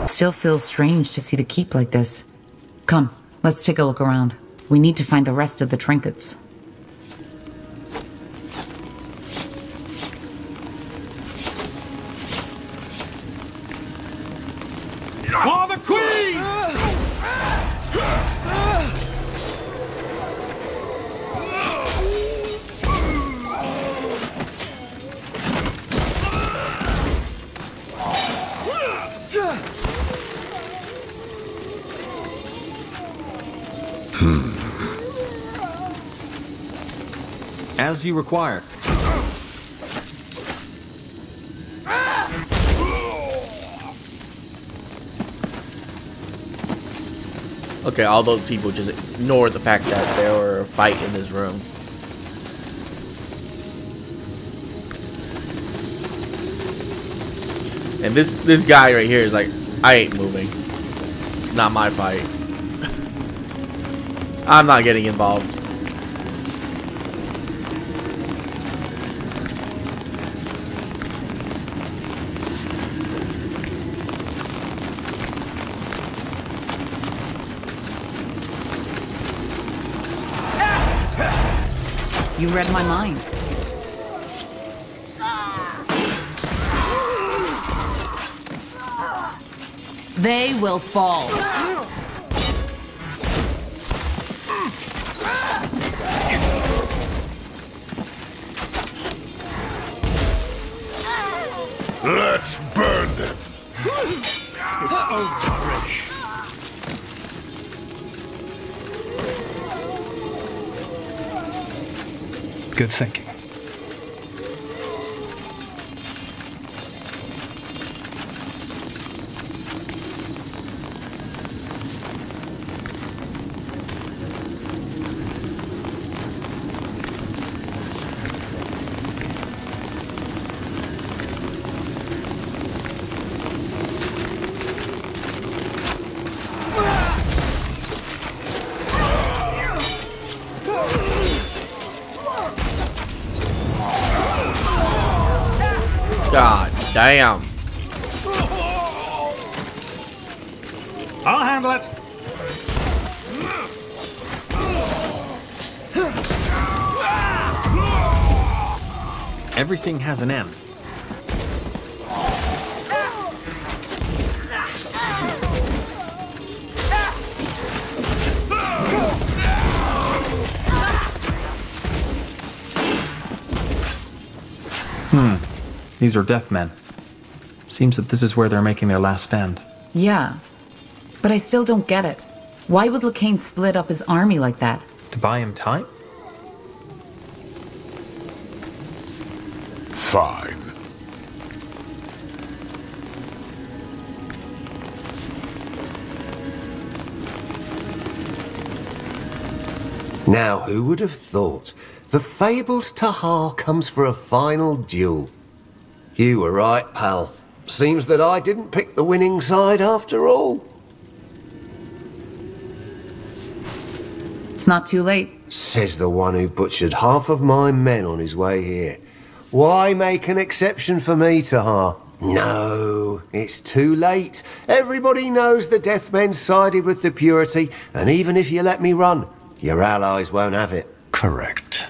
Still feels strange to see the keep like this. Come, let's take a look around. We need to find the rest of the trinkets. For the Queen! As you require. Okay, all those people just ignore the fact that there were a fight in this room. And this guy right here is like, I ain't moving. It's not my fight. I'm not getting involved. You read my mind. They will fall. Let's burn them. It's over already. Good thinking. God damn. I'll handle it. Everything has an end. These are death men. Seems that this is where they're making their last stand. Yeah, but I still don't get it. Why would Lacane split up his army like that? To buy him time? Fine. Now, who would have thought? The fabled Tahar comes for a final duel. You were right, pal. Seems that I didn't pick the winning side after all. It's not too late. Says the one who butchered half of my men on his way here. Why make an exception for me, Tahar? No, it's too late. Everybody knows the Deathmen sided with the Purity, and even if you let me run, your allies won't have it. Correct.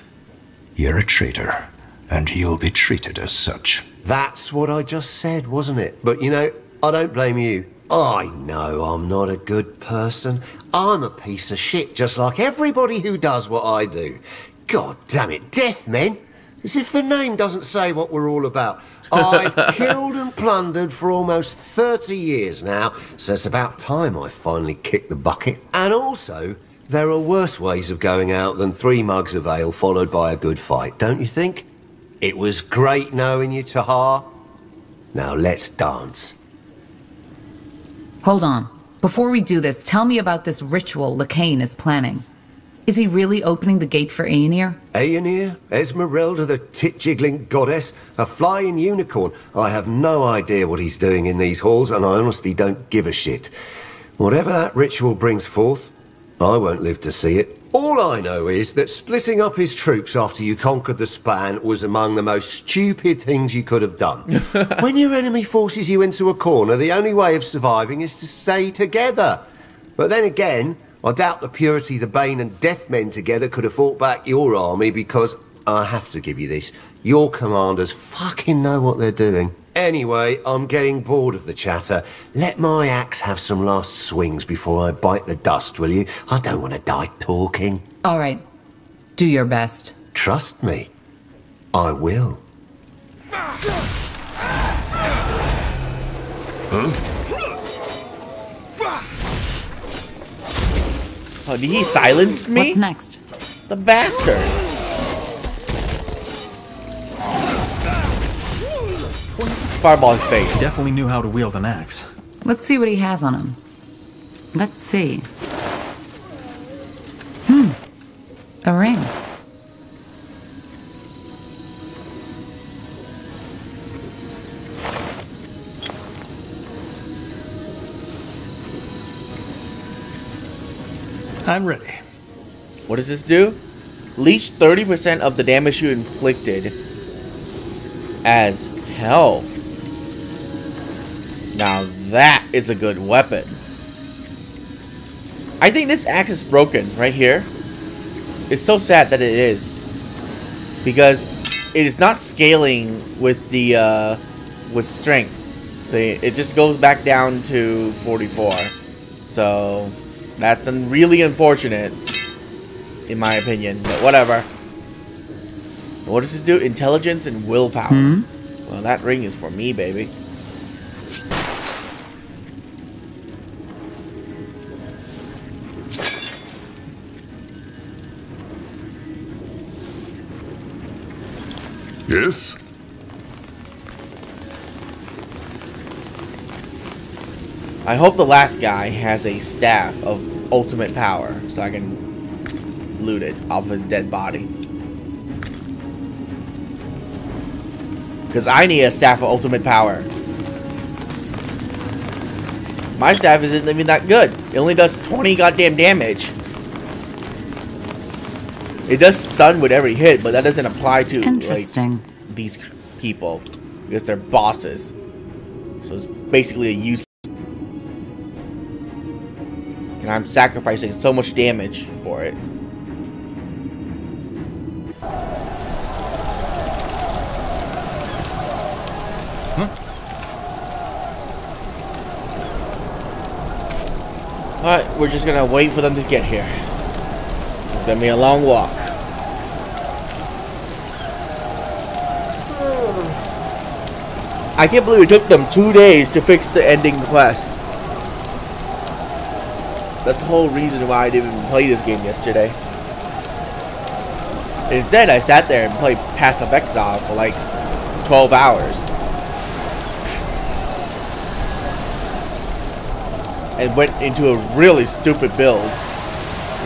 You're a traitor, and you'll be treated as such. That's what I just said, wasn't it? But you know, I don't blame you. I know I'm not a good person. I'm a piece of shit, just like everybody who does what I do. God damn it, Deathmen! As if the name doesn't say what we're all about. I've killed and plundered for almost 30 years now, so it's about time I finally kicked the bucket. And also, there are worse ways of going out than 3 mugs of ale followed by a good fight, don't you think? It was great knowing you, Tahar. Now let's dance. Hold on. Before we do this, tell me about this ritual Lacane is planning. Is he really opening the gate for Aenir? Aenir? Esmeralda, the tit-jiggling goddess? A flying unicorn? I have no idea what he's doing in these halls, and I honestly don't give a shit. Whatever that ritual brings forth, I won't live to see it. All I know is that splitting up his troops after you conquered the span was among the most stupid things you could have done. When your enemy forces you into a corner, the only way of surviving is to stay together. But then again, I doubt the Purity, the Bane and Deathmen together could have fought back your army because, I have to give you this, your commanders fucking know what they're doing. Anyway, I'm getting bored of the chatter. Let my axe have some last swings before I bite the dust, will you? I don't want to die talking. All right. Do your best. Trust me. I will. Huh? Oh, did he silence me? What's next? The bastard. Fireball his face. He definitely knew how to wield an axe. Let's see what he has on him. Let's see. A ring. I'm ready. What does this do? Leech 30% of the damage you inflicted as health. Now that is a good weapon. I think this axe is broken right here. It's so sad that it is, because it is not scaling with the with strength. See, it just goes back down to 44. So that's really unfortunate, in my opinion. But whatever. What does this do? Intelligence and willpower. Well, that ring is for me, baby. Yes? I hope the last guy has a staff of ultimate power so I can loot it off his dead body. Because I need a staff of ultimate power. My staff isn't even that good. It only does 20 goddamn damage. It does stun with every hit, but that doesn't apply to like these people because they're bosses. So it's basically a use. And I'm sacrificing so much damage for it. Alright, we're just gonna wait for them to get here. It's gonna be a long walk. I can't believe it took them 2 days to fix the ending quest. That's the whole reason why I didn't even play this game yesterday. Instead, I sat there and played Path of Exile for like 12 hours. And went into a really stupid build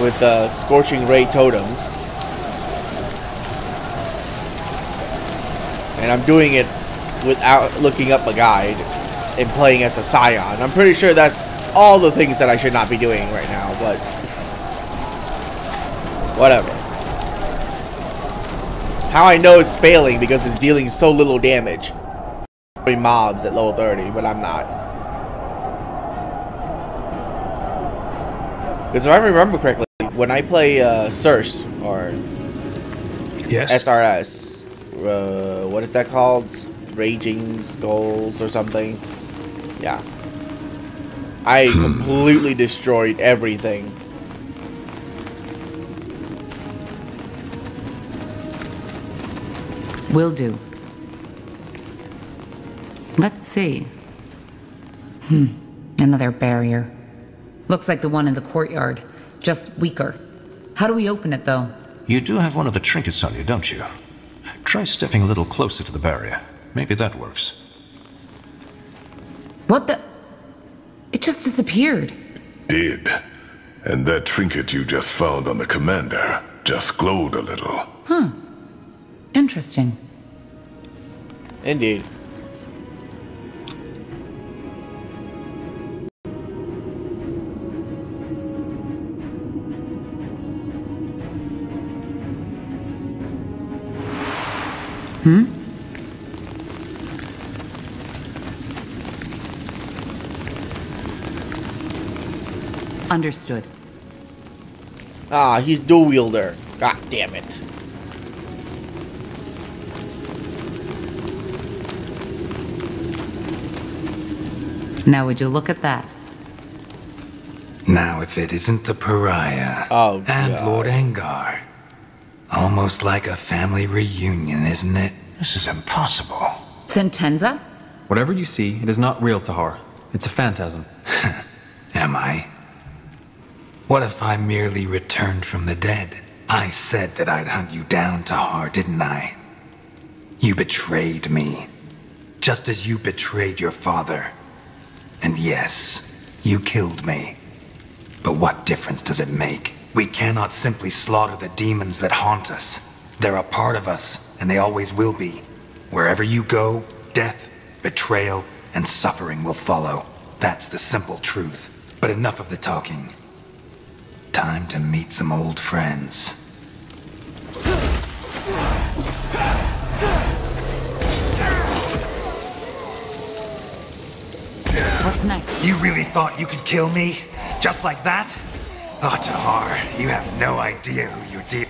with Scorching Ray totems. And I'm doing it without looking up a guide and playing as a Scion. I'm pretty sure that's all the things that I should not be doing right now, but whatever. How I know it's failing because it's dealing so little damage. Mobs at level 30, but I'm not. Because if I remember correctly, when I play Source or SRS, what is that called? Raging Skulls or something? Yeah. I completely destroyed everything. Will do. Let's see. Another barrier. Looks like the one in the courtyard, just weaker. How do we open it, though? You do have one of the trinkets on you, don't you? Try stepping a little closer to the barrier. Maybe that works. What the? It just disappeared. Did. And that trinket you just found on the commander just glowed a little. Huh. Interesting. Indeed. Understood. Ah, he's dual wielder. God damn it. Now would you look at that? Now if it isn't the pariah and Lord Angar. Almost like a family reunion, isn't it? This is impossible. Sentenza? Whatever you see, it is not real, Tahar. It's a phantasm. Am I? What if I merely returned from the dead? I said that I'd hunt you down, Tahar, didn't I? You betrayed me. Just as you betrayed your father. And yes, you killed me. But what difference does it make? We cannot simply slaughter the demons that haunt us. They're a part of us, and they always will be. Wherever you go, death, betrayal, and suffering will follow. That's the simple truth. But enough of the talking. Time to meet some old friends. What's next? You really thought you could kill me? Just like that? Oh, Tahar, you have no idea who you're dealing.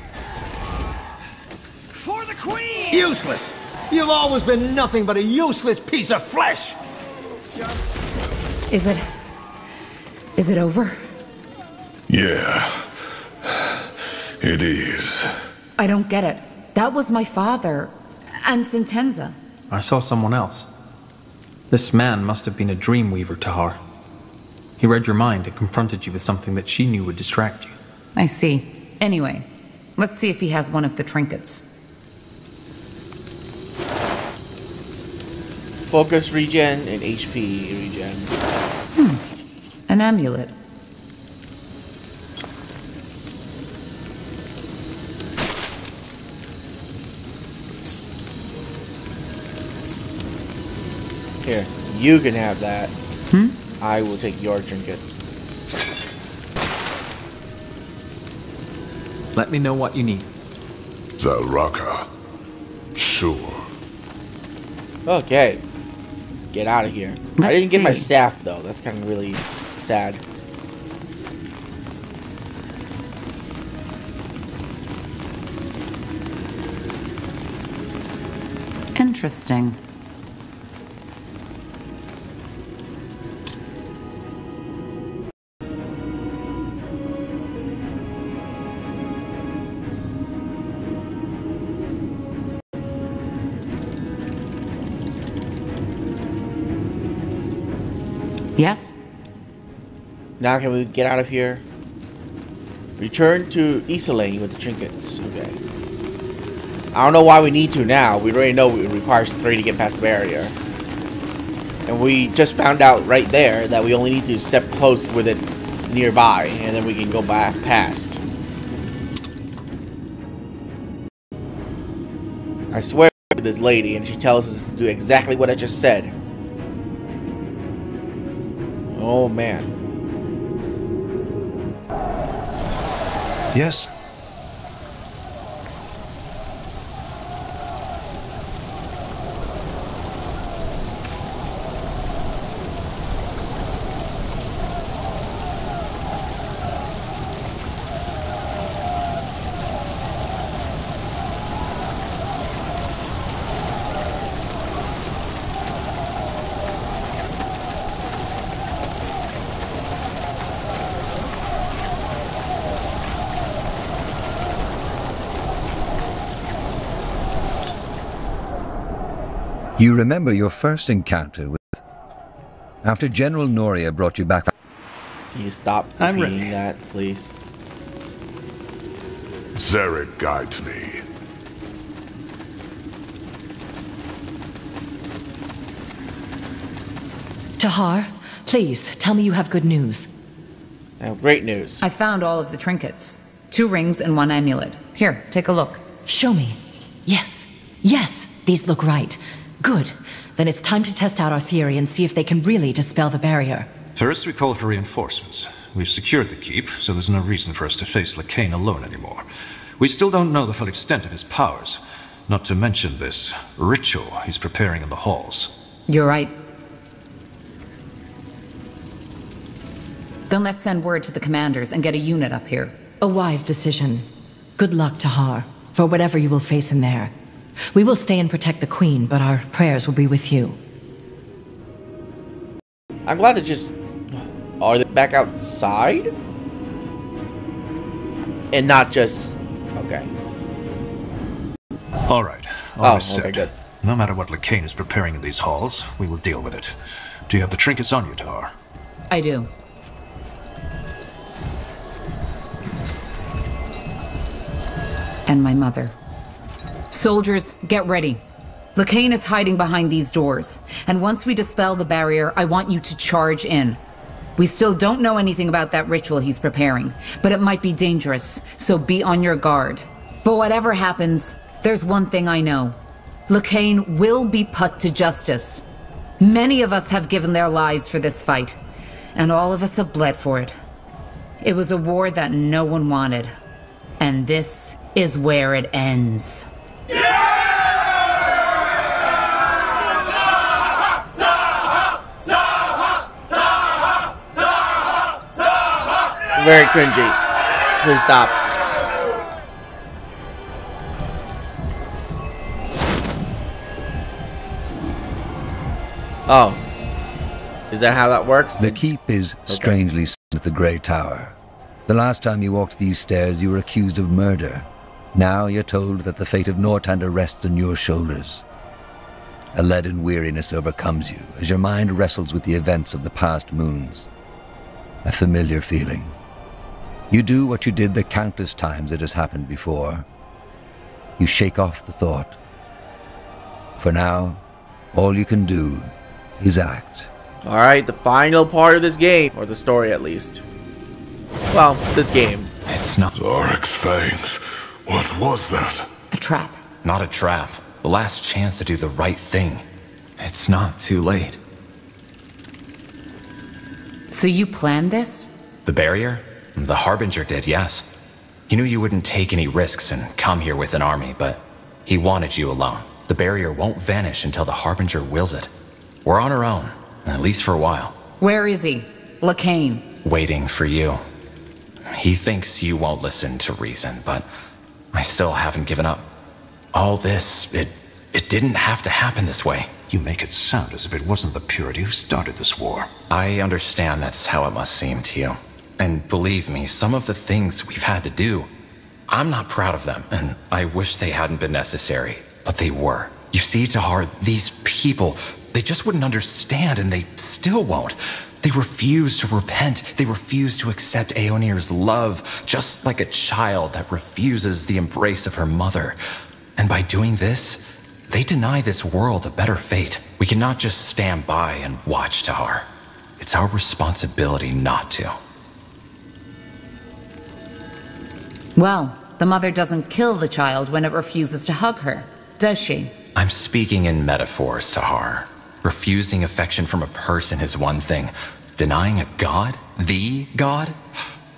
For the Queen! Useless! You've always been nothing but a useless piece of flesh! Is it over? Yeah. It is. I don't get it. That was my father. And Sentenza. I saw someone else. This man must have been a dreamweaver, Tahar. He read your mind and confronted you with something that she knew would distract you. I see. Anyway, let's see if he has one of the trinkets. Focus regen and HP regen. An amulet. Here, you can have that. I will take your trinket. Let me know what you need. Zalraka. Sure. Okay. Let's get out of here. I didn't get my staff though. That's kind of really sad. Interesting. Yes? Now can we get out of here? Return to Isolane with the trinkets. Okay. I don't know why we need to now. We already know it requires 3 to get past the barrier. And we just found out right there that we only need to step close with it nearby, and then we can go back past. I swear to this lady, and she tells us to do exactly what I just said. Oh man. Yes? You remember your first encounter with... After General Noria brought you back... Can you stop repeating that, please? Zarek guides me. Tahar, please, tell me you have good news. I have great news. I found all of the trinkets. 2 rings and 1 amulet. Here, take a look. Show me. Yes. Yes, these look right. Good. Then it's time to test out our theory and see if they can really dispel the barrier. First, we call for reinforcements. We've secured the keep, so there's no reason for us to face Lacane alone anymore. We still don't know the full extent of his powers, not to mention this ritual he's preparing in the halls. You're right. Then let's send word to the commanders and get a unit up here. A wise decision. Good luck, Tahar, for whatever you will face in there. We will stay and protect the Queen, but our prayers will be with you. I'm glad they just... Are they back outside? And not just... Okay. Alright, all is set. Okay, good. No matter what Lacane is preparing in these halls, we will deal with it. Do you have the trinkets on you, Tahar? I do. And my mother. Soldiers, get ready. Lacane is hiding behind these doors, and once we dispel the barrier, I want you to charge in. We still don't know anything about that ritual he's preparing, but it might be dangerous, so be on your guard. But whatever happens, there's one thing I know. Lacane will be put to justice. Many of us have given their lives for this fight, and all of us have bled for it. It was a war that no one wanted. And this is where it ends. Very cringy. Please stop. Oh. Is that how that works? The keep is strangely with the Grey Tower. The last time you walked these stairs, you were accused of murder. Now you're told that the fate of Northander rests on your shoulders. A leaden weariness overcomes you as your mind wrestles with the events of the past moons. A familiar feeling. You do what you did the countless times it has happened before. You shake off the thought. For now, all you can do is act. Alright, the final part of this game, or the story at least. Well, this game. It's not. Zarik's fangs. What was that? A trap. Not a trap. The last chance to do the right thing. It's not too late. So you planned this? The barrier? The Harbinger did, yes. He knew you wouldn't take any risks and come here with an army, but he wanted you alone. The barrier won't vanish until the Harbinger wills it. We're on our own, at least for a while. Where is he? Lacane. Waiting for you. He thinks you won't listen to reason, but I still haven't given up. All this, it didn't have to happen this way. You make it sound as if it wasn't the Purity who started this war. I understand that's how it must seem to you. And believe me, some of the things we've had to do, I'm not proud of them, and I wish they hadn't been necessary, but they were. You see, Tahar, these people, they just wouldn't understand, and they still won't. They refuse to repent. They refuse to accept Aeonir's love, just like a child that refuses the embrace of her mother. And by doing this, they deny this world a better fate. We cannot just stand by and watch, Tahar. It's our responsibility not to. Well, the mother doesn't kill the child when it refuses to hug her, does she? I'm speaking in metaphors, Tahar. Refusing affection from a person is one thing. Denying a god? The god?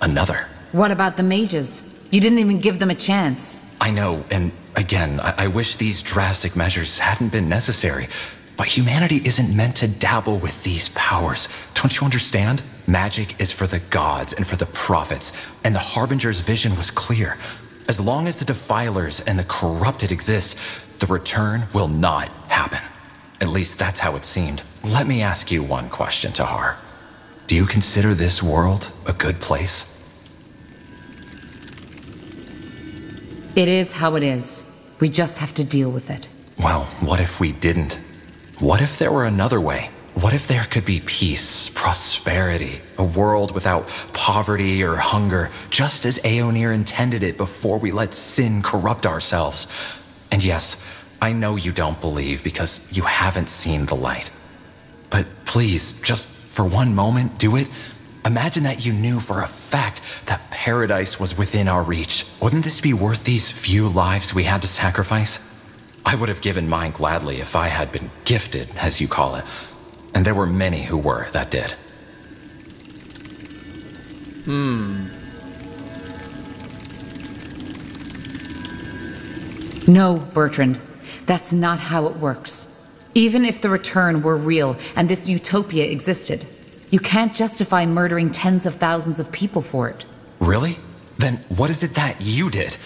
Another. What about the mages? You didn't even give them a chance. I know, and again, I wish these drastic measures hadn't been necessary. But humanity isn't meant to dabble with these powers. Don't you understand? Magic is for the gods and for the prophets, and the Harbinger's vision was clear. As long as the defilers and the corrupted exist, the return will not happen. At least that's how it seemed. Let me ask you one question, Tahar. Do you consider this world a good place? It is how it is. We just have to deal with it. Well, what if we didn't? What if there were another way? What if there could be peace, prosperity, a world without poverty or hunger, just as Aeonir intended it before we let sin corrupt ourselves? And yes, I know you don't believe because you haven't seen the light. But please, just for one moment, do it. Imagine that you knew for a fact that paradise was within our reach. Wouldn't this be worth these few lives we had to sacrifice? I would have given mine gladly if I had been gifted, as you call it. And there were many who were that did. No, Bertrand. That's not how it works. Even if the return were real and this utopia existed, you can't justify murdering tens of thousands of people for it. Really? Then what is it that you did?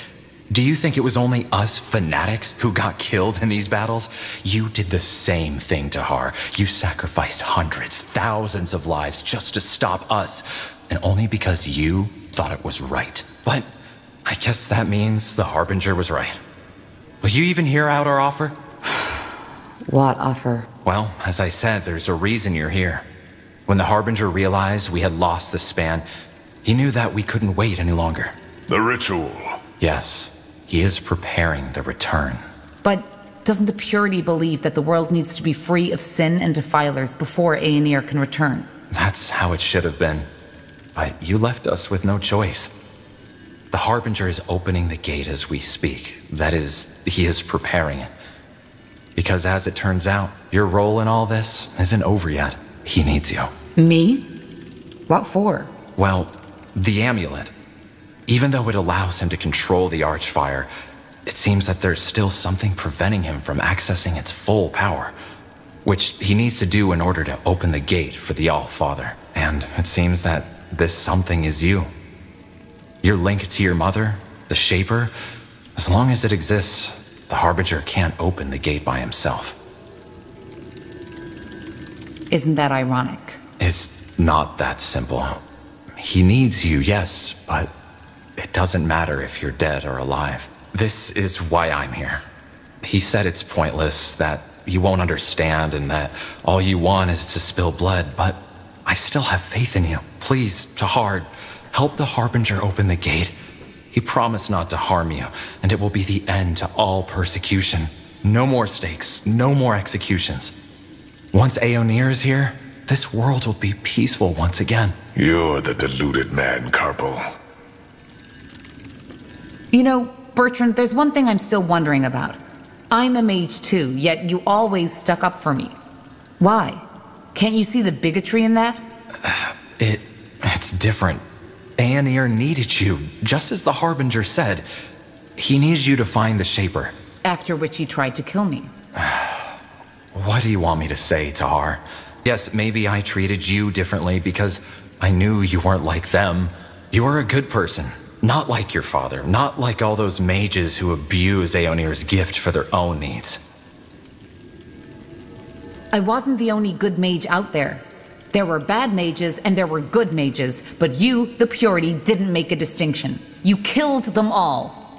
Do you think it was only us fanatics who got killed in these battles? You did the same thing, Tahar. You sacrificed hundreds, thousands of lives just to stop us, and only because you thought it was right. But I guess that means the Harbinger was right. Will you even hear out our offer? What offer? Well, as I said, there's a reason you're here. When the Harbinger realized we had lost the span, he knew that we couldn't wait any longer. The ritual. Yes. He is preparing the return. But doesn't the Purity believe that the world needs to be free of sin and defilers before Aeonir can return? That's how it should have been. But you left us with no choice. The Harbinger is opening the gate as we speak. That is, he is preparing it. Because as it turns out, your role in all this isn't over yet. He needs you. Me? What for? Well, The amulet. Even though it allows him to control the Archfire, it seems that there's still something preventing him from accessing its full power, which he needs to do in order to open the gate for the All-Father. And it seems that this something is you. Your link to your mother, the Shaper, as long as it exists, the Harbinger can't open the gate by himself. Isn't that ironic? It's not that simple. He needs you, yes, but it doesn't matter if you're dead or alive. This is why I'm here. He said it's pointless, that you won't understand, and that all you want is to spill blood, but I still have faith in you. Please, Tahar, help the Harbinger open the gate. He promised not to harm you, and it will be the end to all persecution. No more stakes, no more executions. Once Aeonir is here, this world will be peaceful once again. You're the deluded man, Carpal. You know, Bertrand, there's one thing I'm still wondering about. I'm a mage too, yet you always stuck up for me. Why? Can't you see the bigotry in that? It's different. Aeonir needed you, just as the Harbinger said. He needs you to find the Shaper. After which he tried to kill me. What do you want me to say, Tahar? Yes, maybe I treated you differently because I knew you weren't like them. You are a good person. Not like your father. Not like all those mages who abuse Aeonir's gift for their own needs. I wasn't the only good mage out there. There were bad mages and there were good mages, but you, the Purity, didn't make a distinction. You killed them all.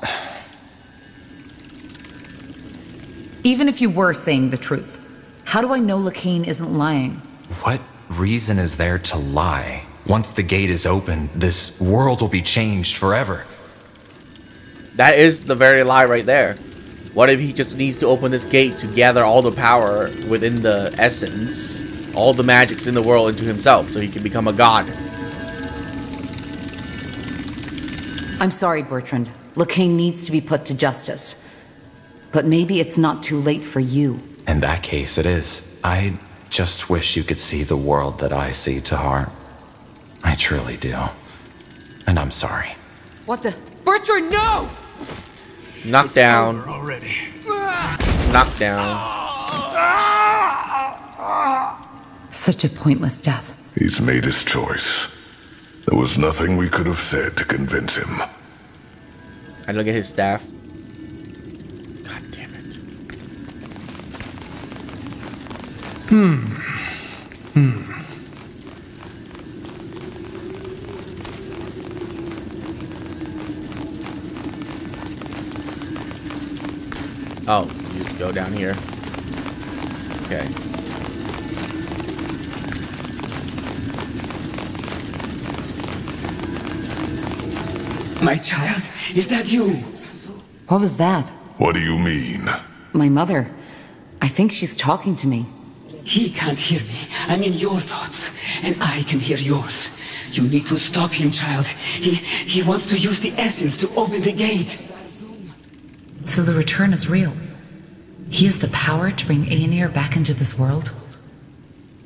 Even if you were saying the truth, how do I know Lacane isn't lying? What reason is there to lie? Once the gate is open, this world will be changed forever. That is the very lie right there. What if he just needs to open this gate to gather all the power within the essence, all the magics in the world into himself, so he can become a god? I'm sorry, Bertrand. Lacane needs to be put to justice. But maybe it's not too late for you. In that case, it is. I just wish you could see the world that I see, Tahar. I truly do. And I'm sorry. What the? Bertrand, no! Knockdown. Already. Knockdown. Such a pointless death. He's made his choice. There was nothing we could have said to convince him. I look at his staff. God damn it. Oh, you just go down here. Okay. My child, is that you? What was that? What do you mean? My mother. I think she's talking to me. He can't hear me. I'm in your thoughts, and I can hear yours. You need to stop him, child. He wants to use the essence to open the gate. So the return is real. He has the power to bring Aeonir back into this world?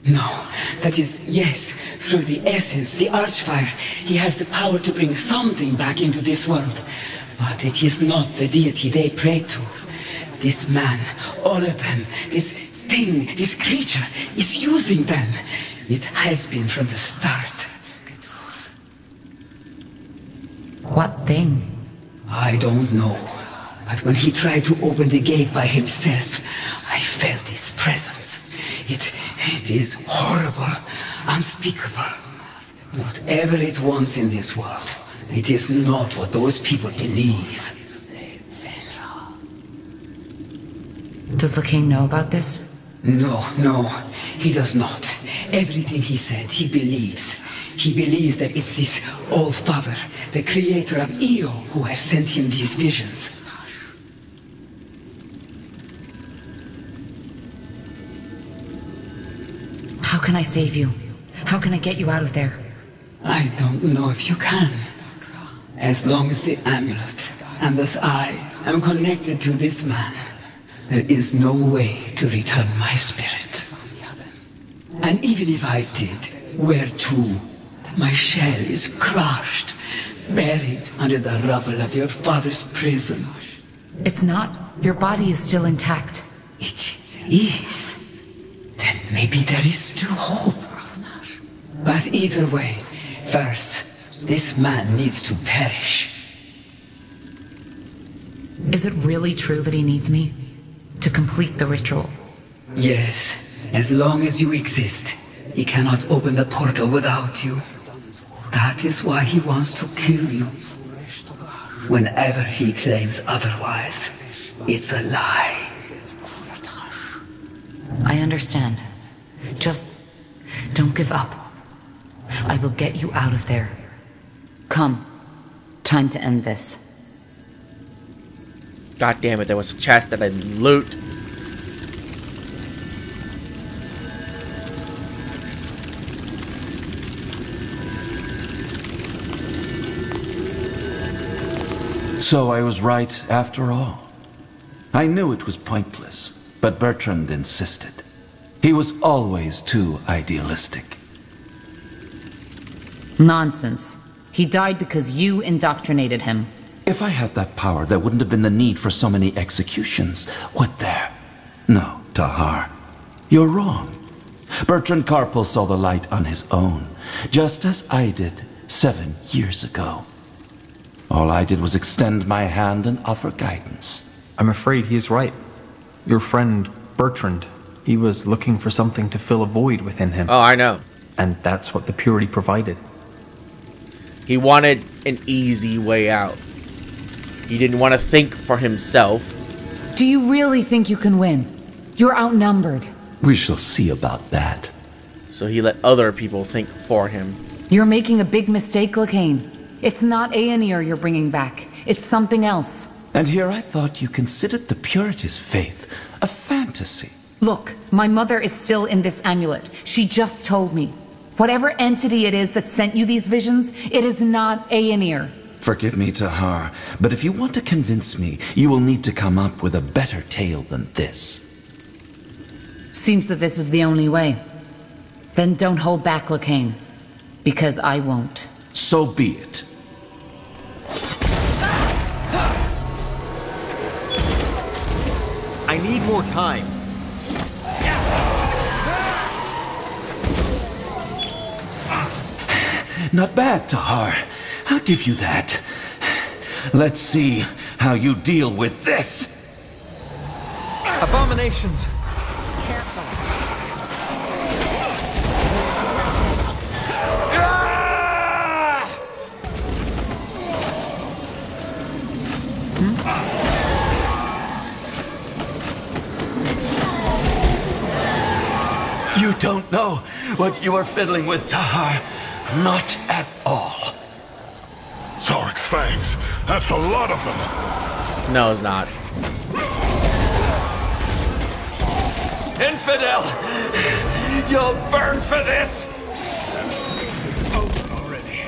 No, that is, yes, through the essence, the Archfire, he has the power to bring something back into this world. But it is not the deity they pray to. This man, all of them, this thing, this creature, is using them. It has been from the start. What thing? I don't know. But when he tried to open the gate by himself, I felt his presence. It is horrible, unspeakable. Whatever it wants in this world, it is not what those people believe. Does Lacane know about this? No, he does not. Everything he said, he believes. He believes that it's this All-Father, the creator of Io, who has sent him these visions. How can I save you? How can I get you out of there? I don't know if you can. As long as the amulet, and thus I, am connected to this man, there is no way to return my spirit. And even if I did, where to? My shell is crushed, buried under the rubble of your father's prison. It's not. Your body is still intact. It is. Then maybe there is still hope. But either way, first, this man needs to perish. Is it really true that he needs me? To complete the ritual? Yes. As long as you exist, he cannot open the portal without you. That is why he wants to kill you. Whenever he claims otherwise, it's a lie. I understand. Just don't give up. I will get you out of there. Come. Time to end this. God damn it, there was a chest that I didn't loot. So I was right after all. I knew it was pointless, but Bertrand insisted. He was always too idealistic. Nonsense. He died because you indoctrinated him. If I had that power, there wouldn't have been the need for so many executions, would there? No, Tahar. You're wrong. Bertrand Carpel saw the light on his own, just as I did 7 years ago. All I did was extend my hand and offer guidance. I'm afraid he's right. Your friend, Bertrand, he was looking for something to fill a void within him. Oh, I know. And that's what the purity provided. He wanted an easy way out. He didn't want to think for himself. Do you really think you can win? You're outnumbered. We shall see about that. So he let other people think for him. You're making a big mistake, Lacane. It's not Aenir you're bringing back. It's something else. And here I thought you considered the purity's faith a fantasy. Look, my mother is still in this amulet. She just told me. Whatever entity it is that sent you these visions, it is not Aenir. Forgive me, Tahar, but if you want to convince me, you will need to come up with a better tale than this. Seems that this is the only way. Then don't hold back, Lacane. Because I won't. So be it. I need more time. Not bad, Tahar. I'll give you that. Let's see how you deal with this. Abominations. Careful. You don't know what you are fiddling with, Tahar. Not at all. Zarik's fangs. That's a lot of them. No, it's not. Infidel! You'll burn for this! It's over already.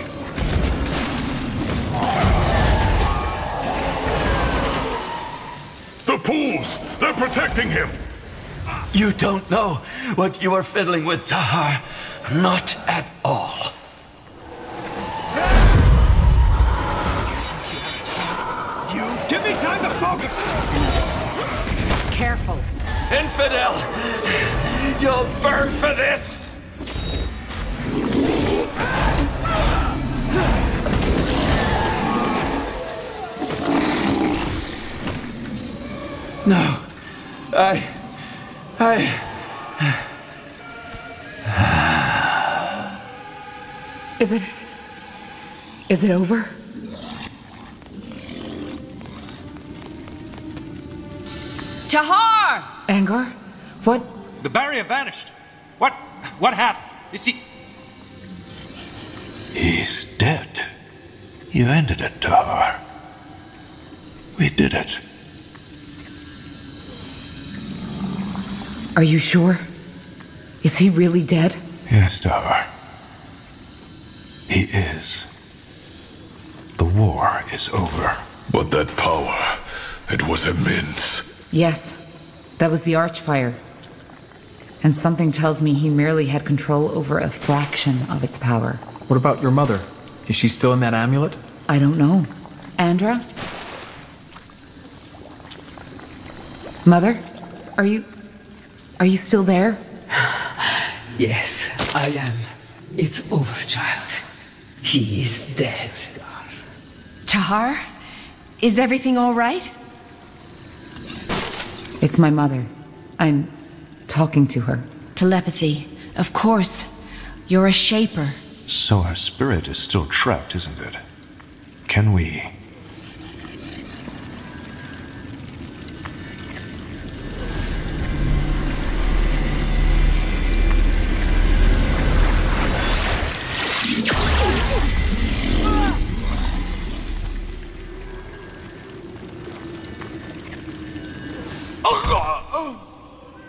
The pools! They're protecting him! You don't know what you are fiddling with, Tahar. Not at all. Give me time to focus! Careful. Infidel! You'll burn for this! No. Is it over? Tahar! Angar? What? The barrier vanished. What happened? Is he... He's dead. You ended it, Tahar. We did it. Are you sure? Is he really dead? Yes, Tahar. He is. The war is over. But that power, it was immense. Yes. That was the Archfire. And something tells me he merely had control over a fraction of its power. What about your mother? Is she still in that amulet? I don't know. Andra? Mother? Are you still there? Yes, I am. It's over, child. He is dead. Tahar? Is everything all right? It's my mother. I'm talking to her. Telepathy. Of course. You're a shaper. So our spirit is still trapped, isn't it? Can we...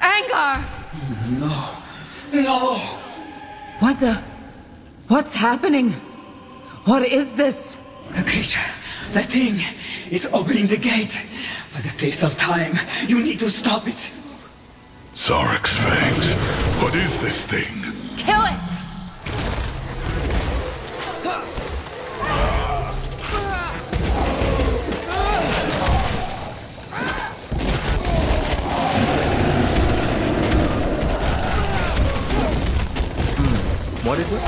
Angar! No! What's happening? What is this? The creature, the thing, is opening the gate. By the pace of time, you need to stop it. Zarek's fangs. What is this thing? Kill it! What is it?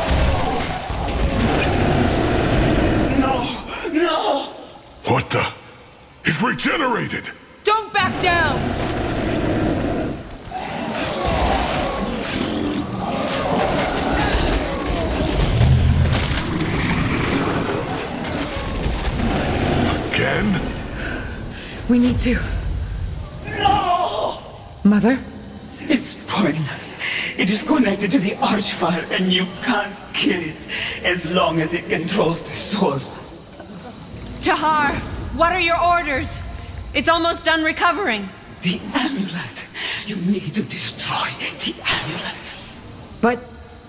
No! What the? It regenerated! Don't back down! Again? We need to. No! Mother? It's pointless. It is connected to the Archfire, and you can't kill it as long as it controls the source. Tahar, what are your orders? It's almost done recovering. The amulet. You need to destroy the amulet. But...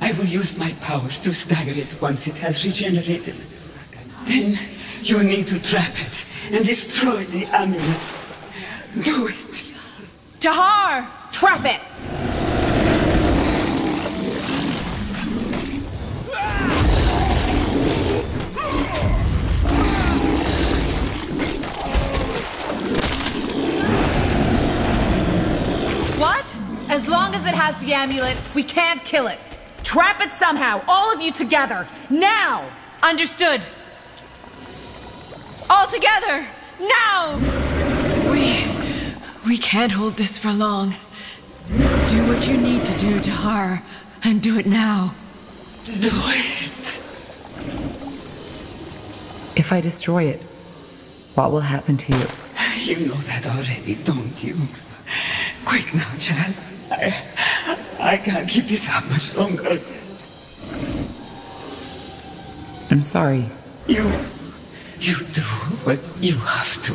I will use my powers to stagger it once it has regenerated. Then you need to trap it and destroy the amulet. Do it. Tahar! Trap it! What? As long as it has the amulet, we can't kill it. Trap it somehow, all of you together, now! Understood. All together, now! We can't hold this for long. Do what you need to do, Tahar, and do it now. Do it. If I destroy it, what will happen to you? You know that already, don't you? Quick now, child. I can't keep this up much longer. I'm sorry. You do what you have to.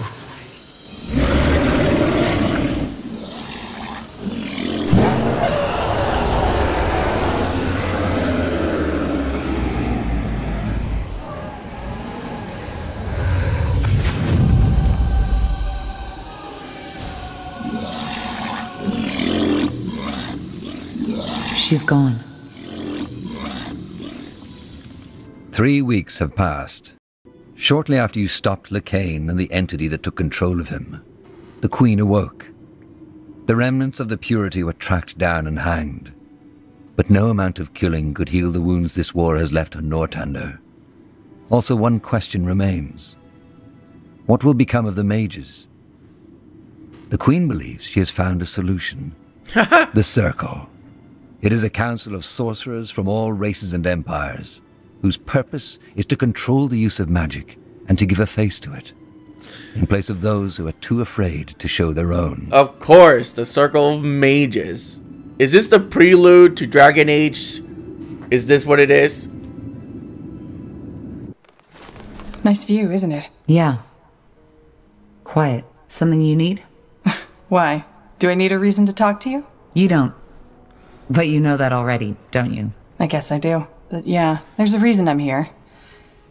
She's gone. 3 weeks have passed. Shortly after you stopped Lacane and the entity that took control of him, the Queen awoke. The remnants of the Purity were tracked down and hanged. But no amount of killing could heal the wounds this war has left on Nortander. Also, one question remains. What will become of the mages? The Queen believes she has found a solution. The Circle. It is a council of sorcerers from all races and empires, whose purpose is to control the use of magic and to give a face to it, in place of those who are too afraid to show their own. Of course, the Circle of Mages. Is this the prelude to Dragon Age? Is this what it is? Nice view, isn't it? Yeah. Quiet. Something you need? Why? Do I need a reason to talk to you? You don't. But you know that already, don't you? I guess I do. But yeah, there's a reason I'm here.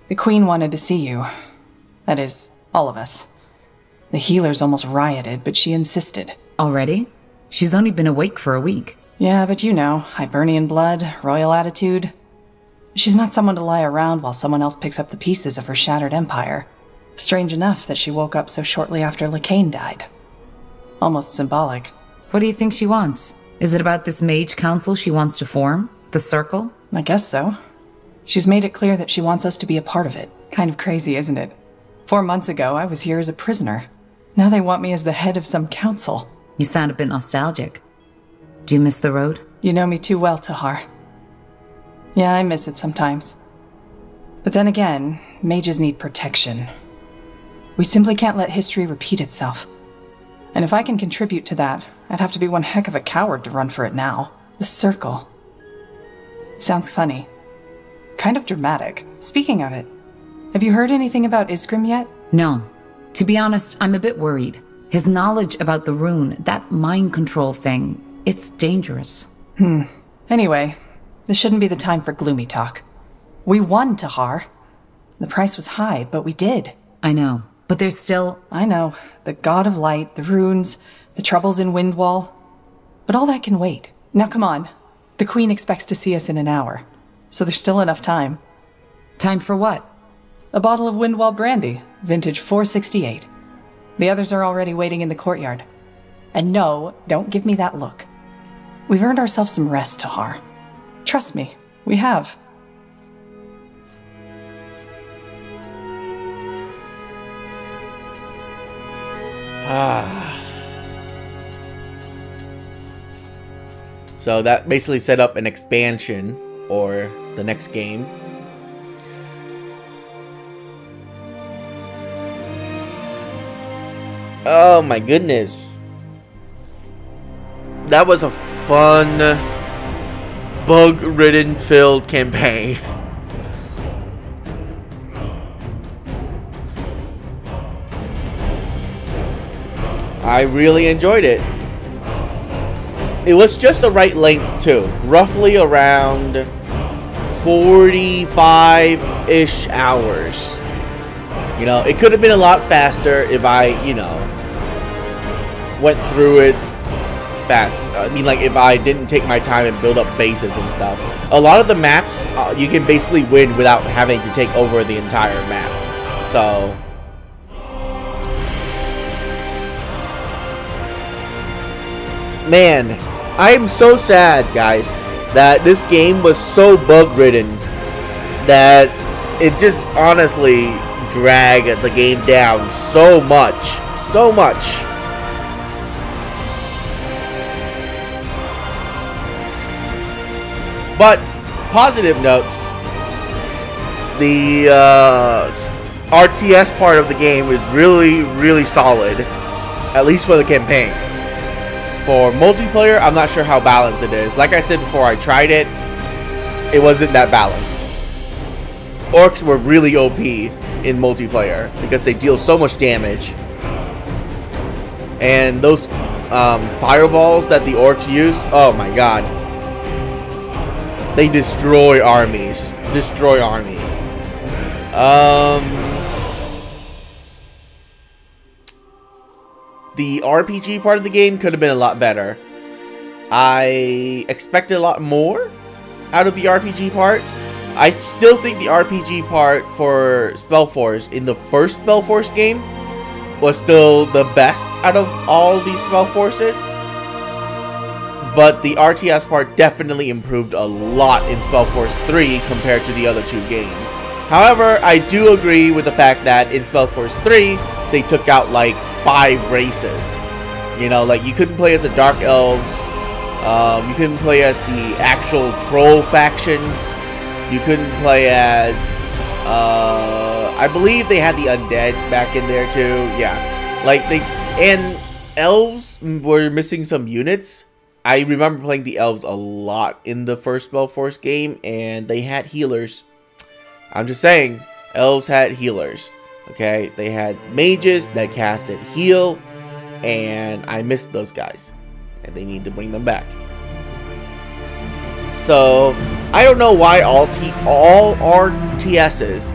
The Queen wanted to see you. That is, all of us. The healers almost rioted, but she insisted. Already? She's only been awake for a week. Yeah, but you know, Hibernian blood, royal attitude. She's not someone to lie around while someone else picks up the pieces of her shattered empire. Strange enough that she woke up so shortly after Lacane died. Almost symbolic. What do you think she wants? Is it about this mage council she wants to form? The Circle? I guess so. She's made it clear that she wants us to be a part of it. Kind of crazy, isn't it? 4 months ago, I was here as a prisoner. Now they want me as the head of some council. You sound a bit nostalgic. Do you miss the road? You know me too well, Tahar. Yeah, I miss it sometimes. But then again, mages need protection. We simply can't let history repeat itself. And if I can contribute to that, I'd have to be one heck of a coward to run for it now. The Circle. It sounds funny. Kind of dramatic. Speaking of it, have you heard anything about Isgrim yet? No. To be honest, I'm a bit worried. His knowledge about the rune, that mind control thing, it's dangerous. Anyway, this shouldn't be the time for gloomy talk. We won, Tahar. The price was high, but we did. I know, but there's still... I know. The God of Light, the runes, the troubles in Windwall. But all that can wait. Now come on. The Queen expects to see us in an hour. So there's still enough time. Time for what? A bottle of Windwall brandy, vintage 468. The others are already waiting in the courtyard. And no, don't give me that look. We've earned ourselves some rest, Tahar. Trust me, we have. So that basically set up an expansion, or the next game. Oh my goodness. That was a fun, bug-ridden filled campaign. I really enjoyed it. It was just the right length too. Roughly around 45-ish hours. You know, it could have been a lot faster if I, you know, went through it fast. I mean, like, if I didn't take my time and build up bases and stuff. A lot of the maps, you can basically win without having to take over the entire map. So... man, I am so sad, guys, that this game was so bug-ridden that it just honestly dragged the game down so much. So much. But, positive notes, the RTS part of the game is really, really solid, at least for the campaign. For multiplayer, I'm not sure how balanced it is. Like I said before, I tried it. It wasn't that balanced. Orcs were really OP in multiplayer because they deal so much damage. And those fireballs that the orcs use, oh my god. They destroy armies. Destroy armies. The RPG part of the game could have been a lot better. I expected a lot more out of the RPG part. I still think the RPG part for Spellforce in the first Spellforce game was still the best out of all the Spellforces. But the RTS part definitely improved a lot in Spellforce 3 compared to the other two games. However, I do agree with the fact that in Spellforce 3, they took out like 5 races. You know, like you couldn't play as the Dark Elves. You couldn't play as the actual Troll faction. You couldn't play as... I believe they had the Undead back in there too. Yeah. Like they... and Elves were missing some units. I remember playing the Elves a lot in the first Spellforce game, and they had healers. I'm just saying, Elves had healers. Okay, they had mages that casted heal, and I missed those guys, and they need to bring them back. So I don't know why all RTSs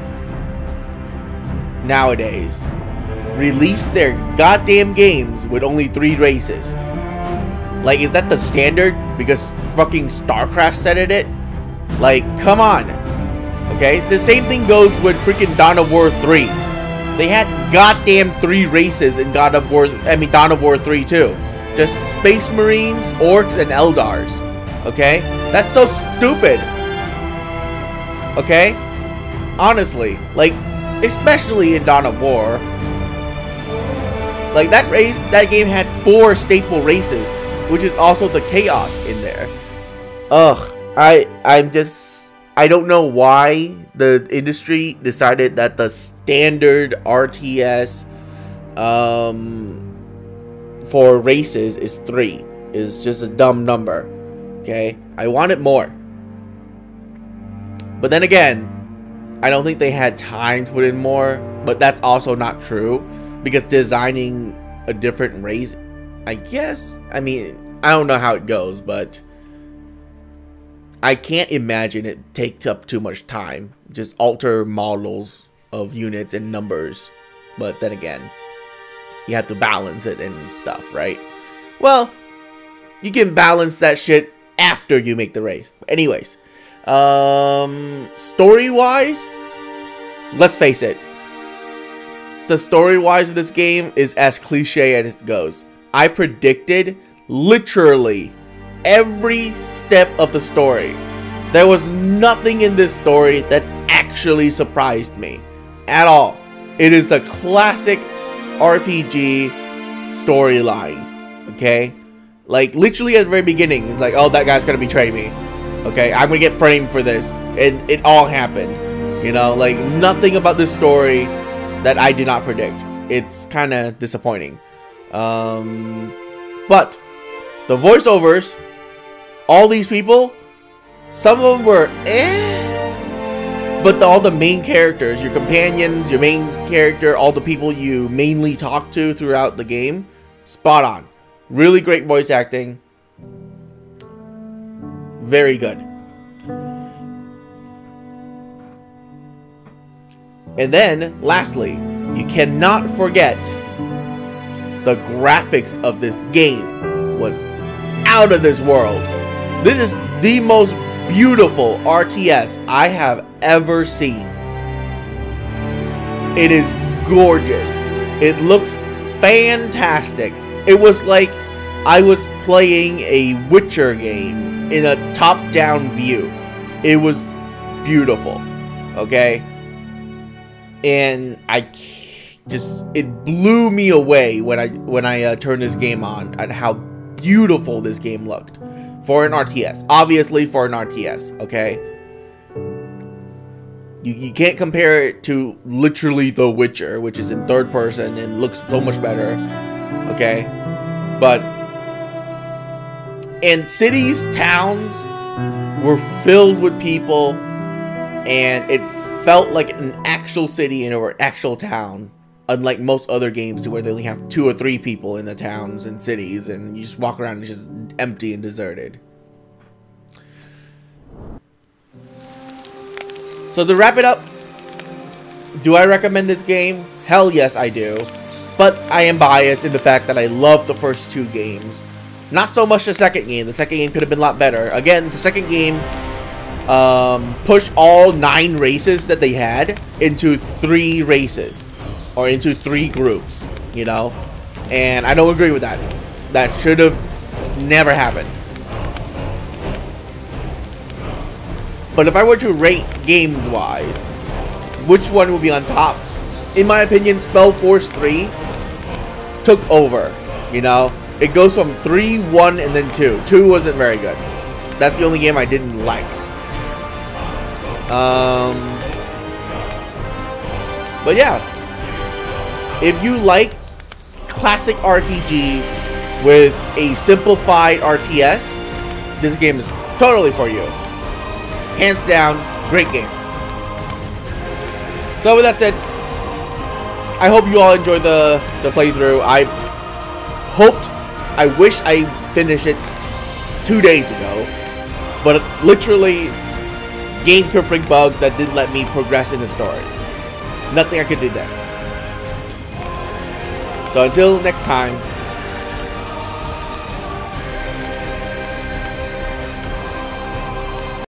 nowadays release their goddamn games with only 3 races. Like, is that the standard because fucking StarCraft said it? Like, come on. Okay? The same thing goes with freaking Dawn of War 3. They had goddamn 3 races in Dawn of War 3 too. Just Space Marines, Orcs, and Eldars. Okay? That's so stupid. Okay? Honestly, like, especially in Dawn of War, like that game had 4 staple races, which is also the Chaos in there. Ugh, I don't know why the industry decided that the standard RTS for races is 3. Is just a dumb number. Okay? I wanted more. But then again, I don't think they had time to put in more, but that's also not true, because designing a different race, I guess, I mean, I don't know how it goes, but I can't imagine it takes up too much time. Just alter models of units and numbers. But then again, you have to balance it and stuff, right? Well, you can balance that shit after you make the race. Anyways, story-wise, let's face it, the story-wise of this game is as cliche as it goes. I predicted literally every step of the story. There was nothing in this story that actually surprised me at all. It is a classic RPG storyline, okay? Like, literally at the very beginning, it's like, oh, that guy's gonna betray me. Okay, I'm gonna get framed for this. And it all happened. You know, like, nothing about this story that I did not predict. It's kind of disappointing. But the voiceovers, all these people, some of them were but all the main characters, your companions, your main character, all the people you mainly talk to throughout the game, spot on. Really great voice acting. Very good. And then, lastly, you cannot forget the graphics of this game was out of this world. This is the most beautiful RTS I have ever seen. It is gorgeous. It looks fantastic. It was like I was playing a Witcher game in a top-down view. It was beautiful. Okay? And it blew me away when I turned this game on at how beautiful this game looked for an RTS. Obviously for an RTS, okay? You can't compare it to literally The Witcher, which is in third person and looks so much better, okay? But and cities, towns were filled with people, and it felt like an actual city or an actual town, unlike most other games where they only have 2 or 3 people in the towns and cities, and you just walk around and it's just empty and deserted. So to wrap it up, do I recommend this game? Hell yes, I do. But I am biased in the fact that I love the first 2 games. Not so much the second game. The second game could have been a lot better. Again, the second game pushed all 9 races that they had into 3 races. Or into 3 groups, you know? And I don't agree with that. That should have never happened. But if I were to rate games-wise, which one would be on top? In my opinion, Spellforce 3 took over, you know? It goes from 3, 1, and then 2. 2 wasn't very good. That's the only game I didn't like. But yeah. If you like classic RPG with a simplified RTS, this game is totally for you. Hands down, great game. So with that said, I hope you all enjoyed the playthrough. I wish I finished it 2 days ago, but literally game crippling bug that didn't let me progress in the story. Nothing I could do there. So until next time,